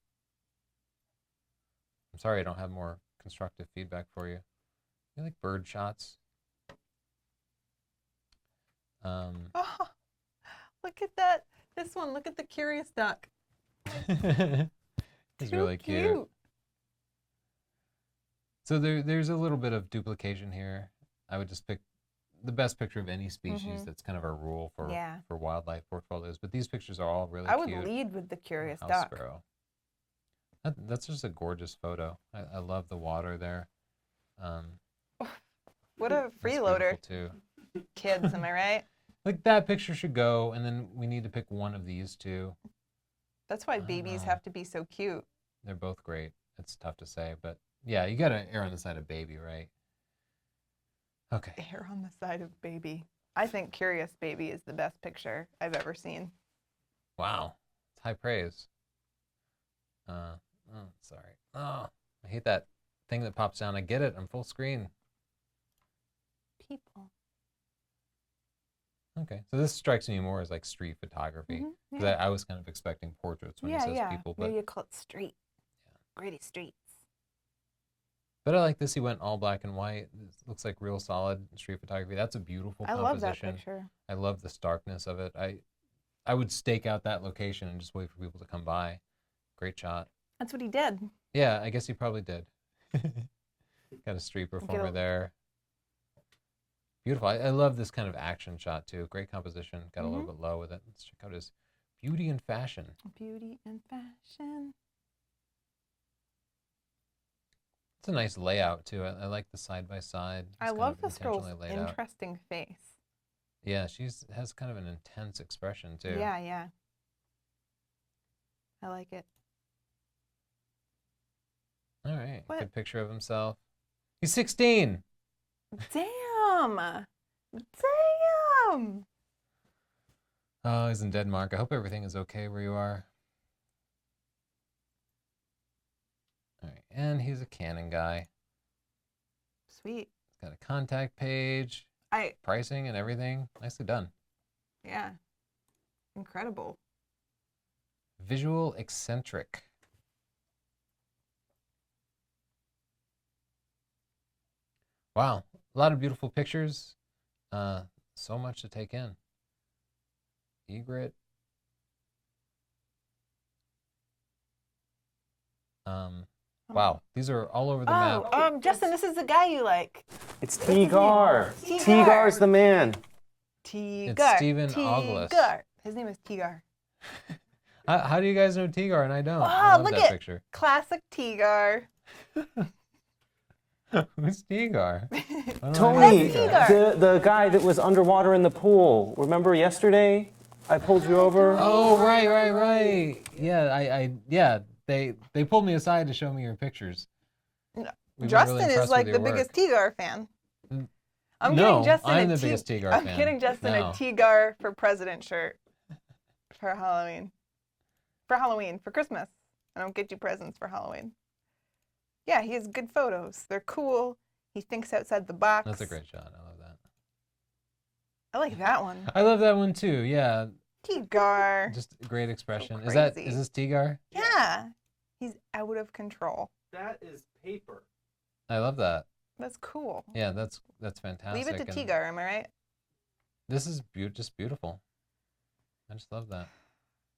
I'm sorry I don't have more constructive feedback for you. You like bird shots?
Oh, look at that. This one. Look at the curious duck.
He's
Too
really cute. So there's a little bit of duplication here. I would just pick the best picture of any species. That's kind of our rule for wildlife portfolios. But these pictures are all really
I would
cute.
lead with the curious
House
duck.
sparrow. That's just a gorgeous photo. I love the water there.
What a
That's
freeloader.
beautiful, too.
Kids, am I right?
Like, that picture should go, and then we need to pick one of these two.
That's why babies have to be so cute.
They're both great. It's tough to say, but yeah, you gotta err on the side of baby, right? Okay.
Hair on the side of baby. I think curious baby is the best picture I've ever seen.
Wow. It's high praise. Oh, sorry. Oh, I hate that thing that pops down. I get it. I'm full screen.
People.
Okay. So this strikes me more as like street photography. Because I was kind of expecting portraits when it says people. But
Maybe you call it street.
Yeah.
Gritty streets.
But I like this. He went all black and white. It looks like real solid street photography. That's a beautiful
I
composition.
love that picture.
I love the starkness of it. I would stake out that location and just wait for people to come by. Great shot.
That's what he did.
Yeah, I guess he probably did. Got a street performer there. Beautiful. I love this kind of action shot too. Great composition. Got a little bit low with it. Let's check out his beauty and fashion.
Beauty and fashion.
It's a nice layout too. I like the side by side.
I love this girl's interesting face.
Yeah, has kind of an intense expression too.
Yeah, yeah. I like it.
All right.
What?
Good picture of himself. He's 16.
Damn. Damn.
Oh, he's in Denmark. I hope everything is okay where you are. All right. And he's a Canon guy.
Sweet.
Got a contact page, pricing and everything. Nicely done.
Yeah. Incredible.
Visual eccentric. Wow, a lot of beautiful pictures. So much to take in. Egret. Wow, these are all over the map.
Justin, this is the guy you like.
It's Tigar.
Tigar.
Tigar's the man.
Tigar.
It's Stephen Ogles.
Tigar. His name is Tigar.
How do you guys know Tigar and I don't?
Oh,
I love
look
that
at
picture.
classic Tigar.
Who's Tigar? I don't know
Tony,
who Tigar is.
the guy that was underwater in the pool. Remember yesterday? I pulled you over.
Oh, right. Yeah, they pulled me aside to show me your pictures. We've been
Justin
really
is
impressed
like
with
the
your
biggest
work.
Tigar fan. I'm
No,
getting Justin
I'm
a
the biggest Tigar
I'm
fan.
getting Justin
No.
a Tigar for President shirt for Halloween. For Christmas. I don't get you presents for Halloween. Yeah, he has good photos. They're cool. He thinks outside the box.
That's a great shot. I love that.
I like that one.
I love that one too. Yeah,
Tigar.
just a great expression.
So
Is this
crazy.
Tigar?
Yeah. He's out of control.
That is paper.
I love that.
That's cool.
Yeah, that's fantastic.
Leave it to
and
Tigar, am I right?
This is just beautiful. I just love that.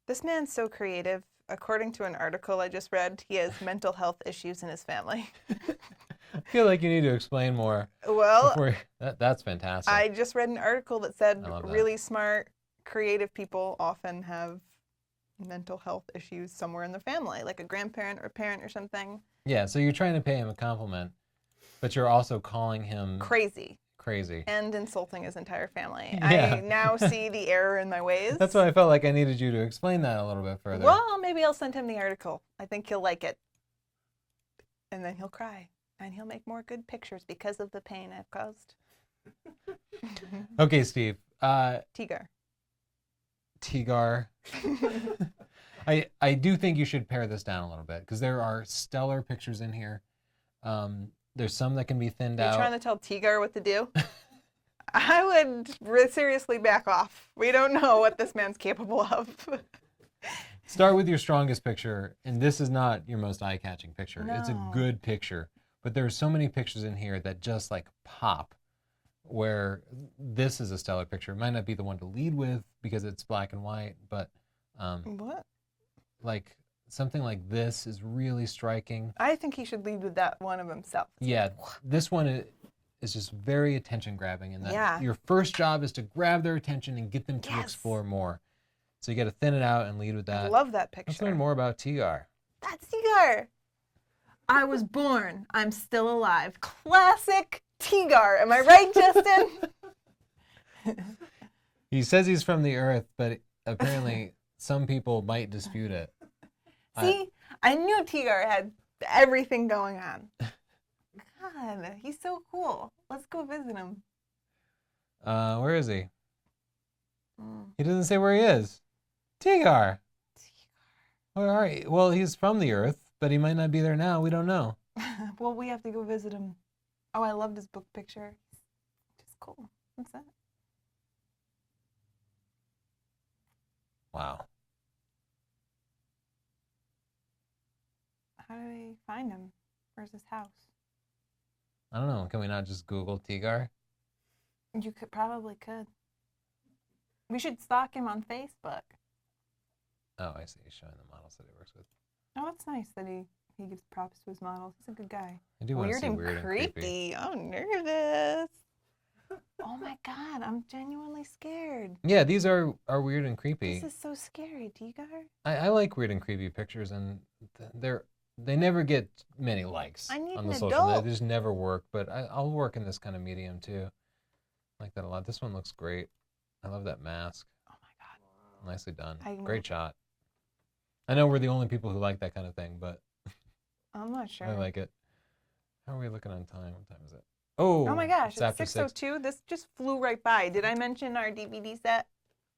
This man's so creative. According to an article I just read, he has mental health issues in his family.
I feel like you need to explain more.
Well,
That's fantastic.
I just read an article that said
I love that.
really smart, creative people often have mental health issues somewhere in the family, like a grandparent or a parent or something.
Yeah, so you're trying to pay him a compliment, but you're also calling him
Crazy.
crazy.
And insulting his entire family.
Yeah.
I now see the error in my ways.
That's why I felt like I needed you to explain that a little bit further.
Well, maybe I'll send him the article. I think he'll like it. And then he'll cry. And he'll make more good pictures because of the pain I've caused.
Okay, Steve.
Tigar.
Tigar. I do think you should pare this down a little bit because there are stellar pictures in here. There's some that can be thinned
Are you
out.
trying to tell Tigar what to do? I would seriously back off. We don't know what this man's capable of.
Start with your strongest picture, and this is not your most eye-catching picture. It's a
No.
good picture, but there are so many pictures in here that just like pop, where this is a stellar picture. It might not be the one to lead with because it's black and white, but
What?
like something like this is really striking.
I think he should lead with that one of himself.
Yeah, this one is just very attention-grabbing, and that
Yeah.
your first job is to grab their attention and get them to
Yes.
explore more. So you got to thin it out and lead with
I
that.
love that
Let's
picture.
learn more about Tigar.
That's Tigar. I was born. I'm still alive. Classic Tigar. Am I right, Justin?
He says he's from the Earth, but apparently some people might dispute it.
See, I knew Tigar had everything going on. God, he's so cool. Let's go visit him.
Where is he?
Mm.
He doesn't say where he is. Tigar. Where are you? Well, he's from the Earth, but he might not be there now. We don't know.
Well, we have to go visit him. Oh, I loved his book picture. Just cool. What's that?
Wow.
How do we find him? Where's his house?
I don't know. Can we not just Google Tigar?
You probably could. We should stalk him on Facebook.
Oh, I see. He's showing the models that he works with.
Oh, that's nice that he gives props to his models. He's a good guy.
I do want to
Weird
see
and
weird
creepy.
and creepy.
I'm nervous. Oh my God, I'm genuinely scared.
Yeah, these are weird and creepy.
This is so scary, Tigar.
I like weird and creepy pictures, and they never get many likes
I need
on
an
the social.
adult.
They just never work. But I'll work in this kind of medium too. I like that a lot. This one looks great. I love that mask.
Oh my God.
Nicely done.
I
Great shot. I know we're the only people who like that kind of thing, but
I'm not sure.
I like it. How are we looking on time? What time is it? Oh,
Oh my gosh, it's
after 6.
6:02. This just flew right by. Did I mention our DVD set?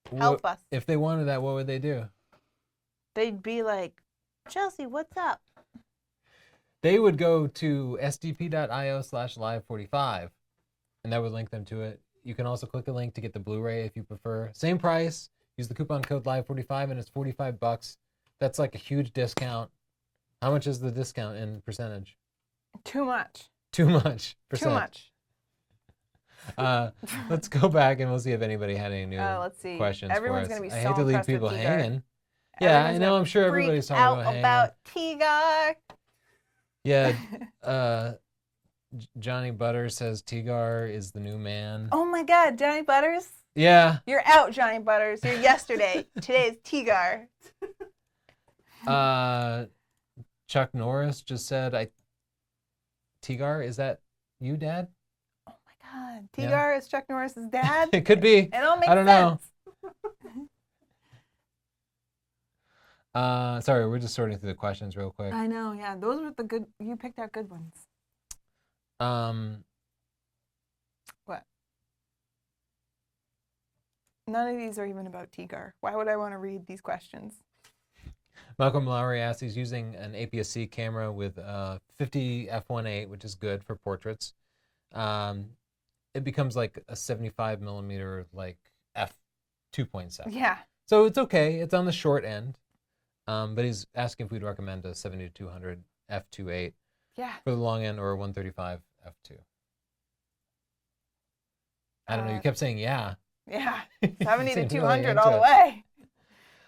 What-
Help us.
If they wanted that, what would they do?
They'd be like, Chelsea, what's up?
they would go to sdp.io/live45, and that would link them to it. You can also click a link to get the Blu-ray if you prefer. Same price. Use the coupon code live45, and it's $45. That's like a huge discount. How much is the discount in percentage?
Too much.
Too much.
Too much.
Let's go back and we'll see if anybody had any new
let's see.
questions
Everyone's
for us.
gonna be
I
so
hate to leave
impressed with
people
Tigar.
hanging. Yeah,
Everyone's
I know.
gonna
I'm sure
freak
everybody's talking
out
about
Tigar.
Yeah. Johnny Butters says Tigar is the new man.
Oh my God, Johnny Butters.
Yeah.
You're out, Johnny Butters. You're yesterday. Today is Tigar.
Chuck Norris just said, Tigar, is that you, Dad?
Oh my God. Tigar is Chuck Norris's dad?
It could be.
It all makes
I don't
sense.
know. Sorry, we're just sorting through the questions real quick.
I know, yeah. Those were the good, you picked out good ones. What? None of these are even about Tigar. Why would I want to read these questions?
Malcolm Lowry asks, he's using an APS-C camera with 50 f1.8, which is good for portraits. It becomes like a 75 millimeter, like f2.7.
Yeah.
So it's okay. It's on the short end. But he's asking if we'd recommend a 70-200 f2.8
Yeah.
for the long end or a 135 f2. I don't know. You kept saying yeah.
Yeah. 70 to
Seemed really
200
into
all the
it.
way.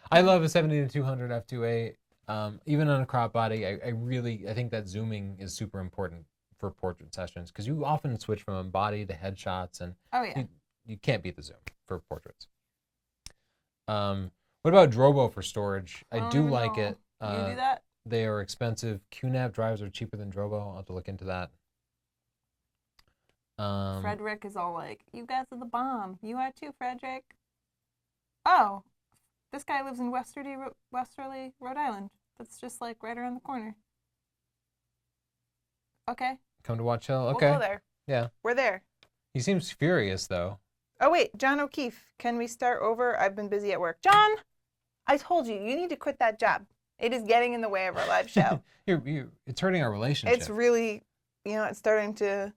I love a 70-200 f2.8. Even on a crop body, I think that zooming is super important for portrait sessions because you often switch from a body to headshots, and
Oh, yeah.
you can't beat the zoom for portraits. What about Drobo for storage? I do like it.
You do that?
They are expensive. QNAP drives are cheaper than Drobo. I'll have to look into that.
Frederick is all like, you guys are the bomb. You are too, Frederick. Oh, this guy lives in Westerly, Rhode Island. That's just like right around the corner. Okay.
Come to Watch Hill? Okay.
We'll go there.
Yeah.
We're there.
He seems furious, though.
Oh, wait. John O'Keefe. Can we start over? I've been busy at work. John, I told you, you need to quit that job. It is getting in the way of our live show.
It's hurting our relationship.
It's really, it's starting to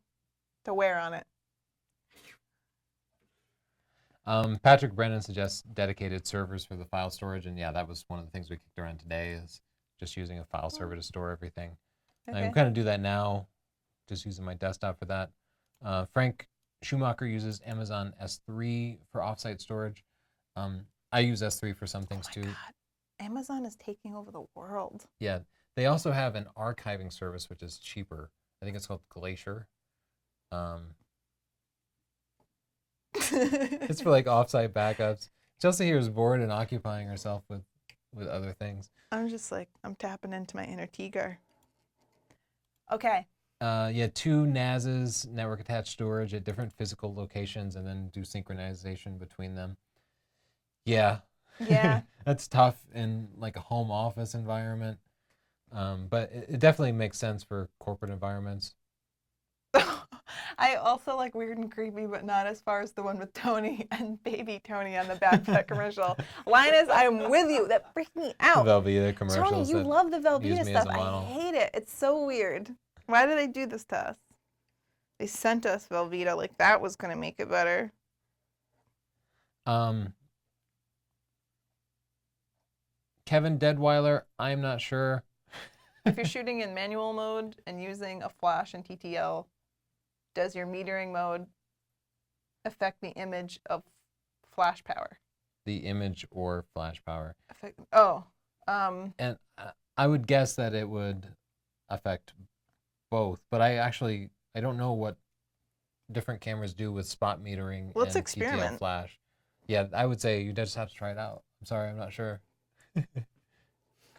wear on it.
Patrick Brennan suggests dedicated servers for the file storage, and yeah, that was one of the things we kicked around today is just using a file server to store everything.
Okay.
I'm kind of do that now, just using my desktop for that. Frank Schumacher uses Amazon S3 for offsite storage. I use S3 for some things too.
God. Amazon is taking over the world.
Yeah, they also have an archiving service which is cheaper. I think it's called Glacier. It's for like offsite backups. Chelsea here is bored and occupying herself with other things.
I'm just like, I'm tapping into my inner Tigar. Okay.
Yeah, 2 NASs, network attached storage at different physical locations, and then do synchronization between them. Yeah.
Yeah.
That's tough in like a home office environment. But it definitely makes sense for corporate environments.
I also like Weird and Creepy, but not as far as the one with Tony and baby Tony on the back of that commercial. Linus, I'm with you. That freaked me out.
Velveeta commercials.
Tony, you love the Velveeta
use me as
stuff.
a model.
I hate it. It's so weird. Why did they do this to us? They sent us Velveeta like that was going to make it better.
Kevin Deadweiler, I'm not sure.
If you're shooting in manual mode and using a flash and TTL, does your metering mode affect the image of flash power?
The image or flash power.
And
I would guess that it would affect both, but I don't know what different cameras do with spot metering
Let's
and
experiment.
TTL flash. Yeah, I would say you just have to try it out. I'm sorry, I'm not sure.
Come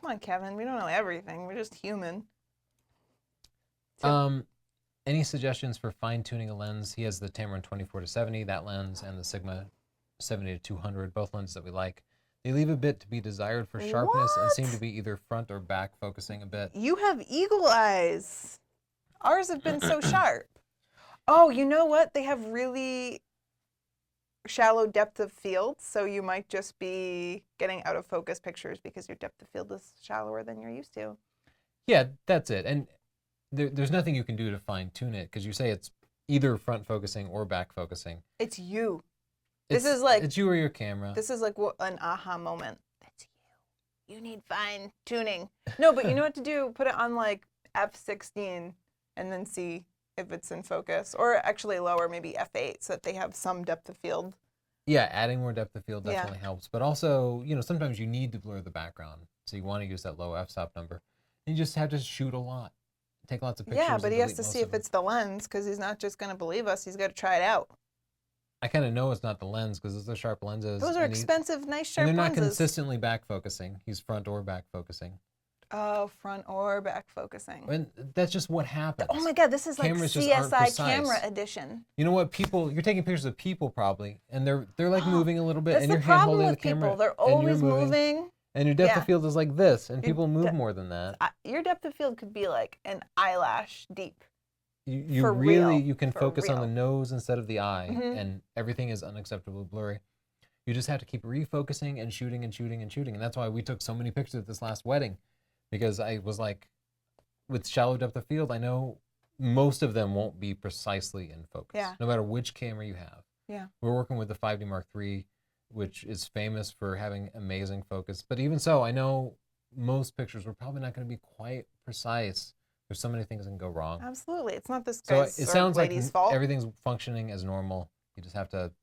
on, Kevin. We don't know everything. We're just human.
Any suggestions for fine-tuning a lens? He has the Tamron 24-70, that lens, and the Sigma 70-200, both lenses that we like. They leave a bit to be desired for sharpness and seem to be either front or back focusing a bit.
You have eagle eyes. Ours have been so sharp. Oh, you know what? They have really shallow depth of field, so you might just be getting out of focus pictures because your depth of field is shallower than you're used to.
Yeah, that's it. And there's nothing you can do to fine tune it because you say it's either front focusing or back focusing.
It's you.
It's,
This is like
it's you or your camera.
This is like an aha moment. That's you. You need fine tuning. No, but you know what to do? Put it on like f16 and then see if it's in focus, or actually lower, maybe f8, so that they have some depth of field.
Yeah, adding more depth of field definitely helps. But also, sometimes you need to blur the background, so you want to use that low f-stop number. And you just have to shoot a lot, take lots of pictures.
Yeah, but he has
delete
to
most
see
of
if
them.
it's the lens, because he's not just going to believe us. He's got to try it out.
I kind of know it's not the lens because those are sharp lenses.
Those are
and
expensive, nice, sharp
and they're not
lenses.
consistently back focusing. He's front or back focusing.
Oh, front or back focusing.
And that's just what happens.
Oh my God, this is like
Cameras just aren't
CSI
precise.
camera edition.
You know what? You're taking pictures of people probably, and they're like moving a little bit,
That's
and
the
your hand
problem
holding
with
the camera,
people. They're
and you're
always moving.
and your depth
Yeah.
of field is like this, and
Your
people move more than that.
Your depth of field could be like an eyelash deep.
You
For
really
real.
you can
For
focus on the
real.
nose instead of the eye,
Mhm.
and everything is unacceptably blurry. You just have to keep refocusing and shooting and shooting and shooting, and that's why we took so many pictures at this last wedding, because I was like, with shallow depth of field, I know most of them won't be precisely in focus,
Yeah.
no matter which camera you have.
Yeah.
We're working with the 5D Mark III, which is famous for having amazing focus, but even so, I know most pictures were probably not going to be quite precise. There's so many things that can go wrong.
Absolutely. It's not this
So
guy's
it
or
sounds like
lady's fault.
everything's functioning as normal. You just have to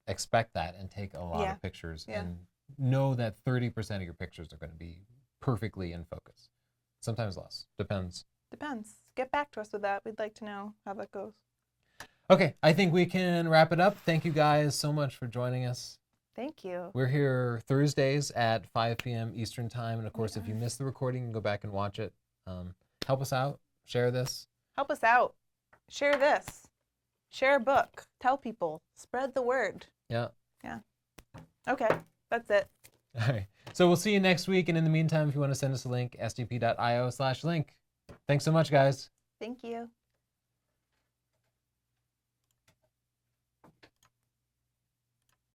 expect that and take a lot
Yeah.
of pictures
Yeah.
and know that 30% of your pictures are going to be perfectly in focus. Sometimes less. Depends.
Depends. Get back to us with that. We'd like to know how that goes.
Okay, I think we can wrap it up. Thank you guys so much for joining us.
Thank you.
We're here Thursdays at 5 p.m. Eastern Time. And of course, if you missed the recording, you can go back and watch it. Help us out. Share this.
Help us out. Share this. Share a book. Tell people. Spread the word.
Yeah.
Yeah. Okay. That's it.
All right. So we'll see you next week. And in the meantime, if you want to send us a link, sdp.io/link. Thanks so much, guys.
Thank you.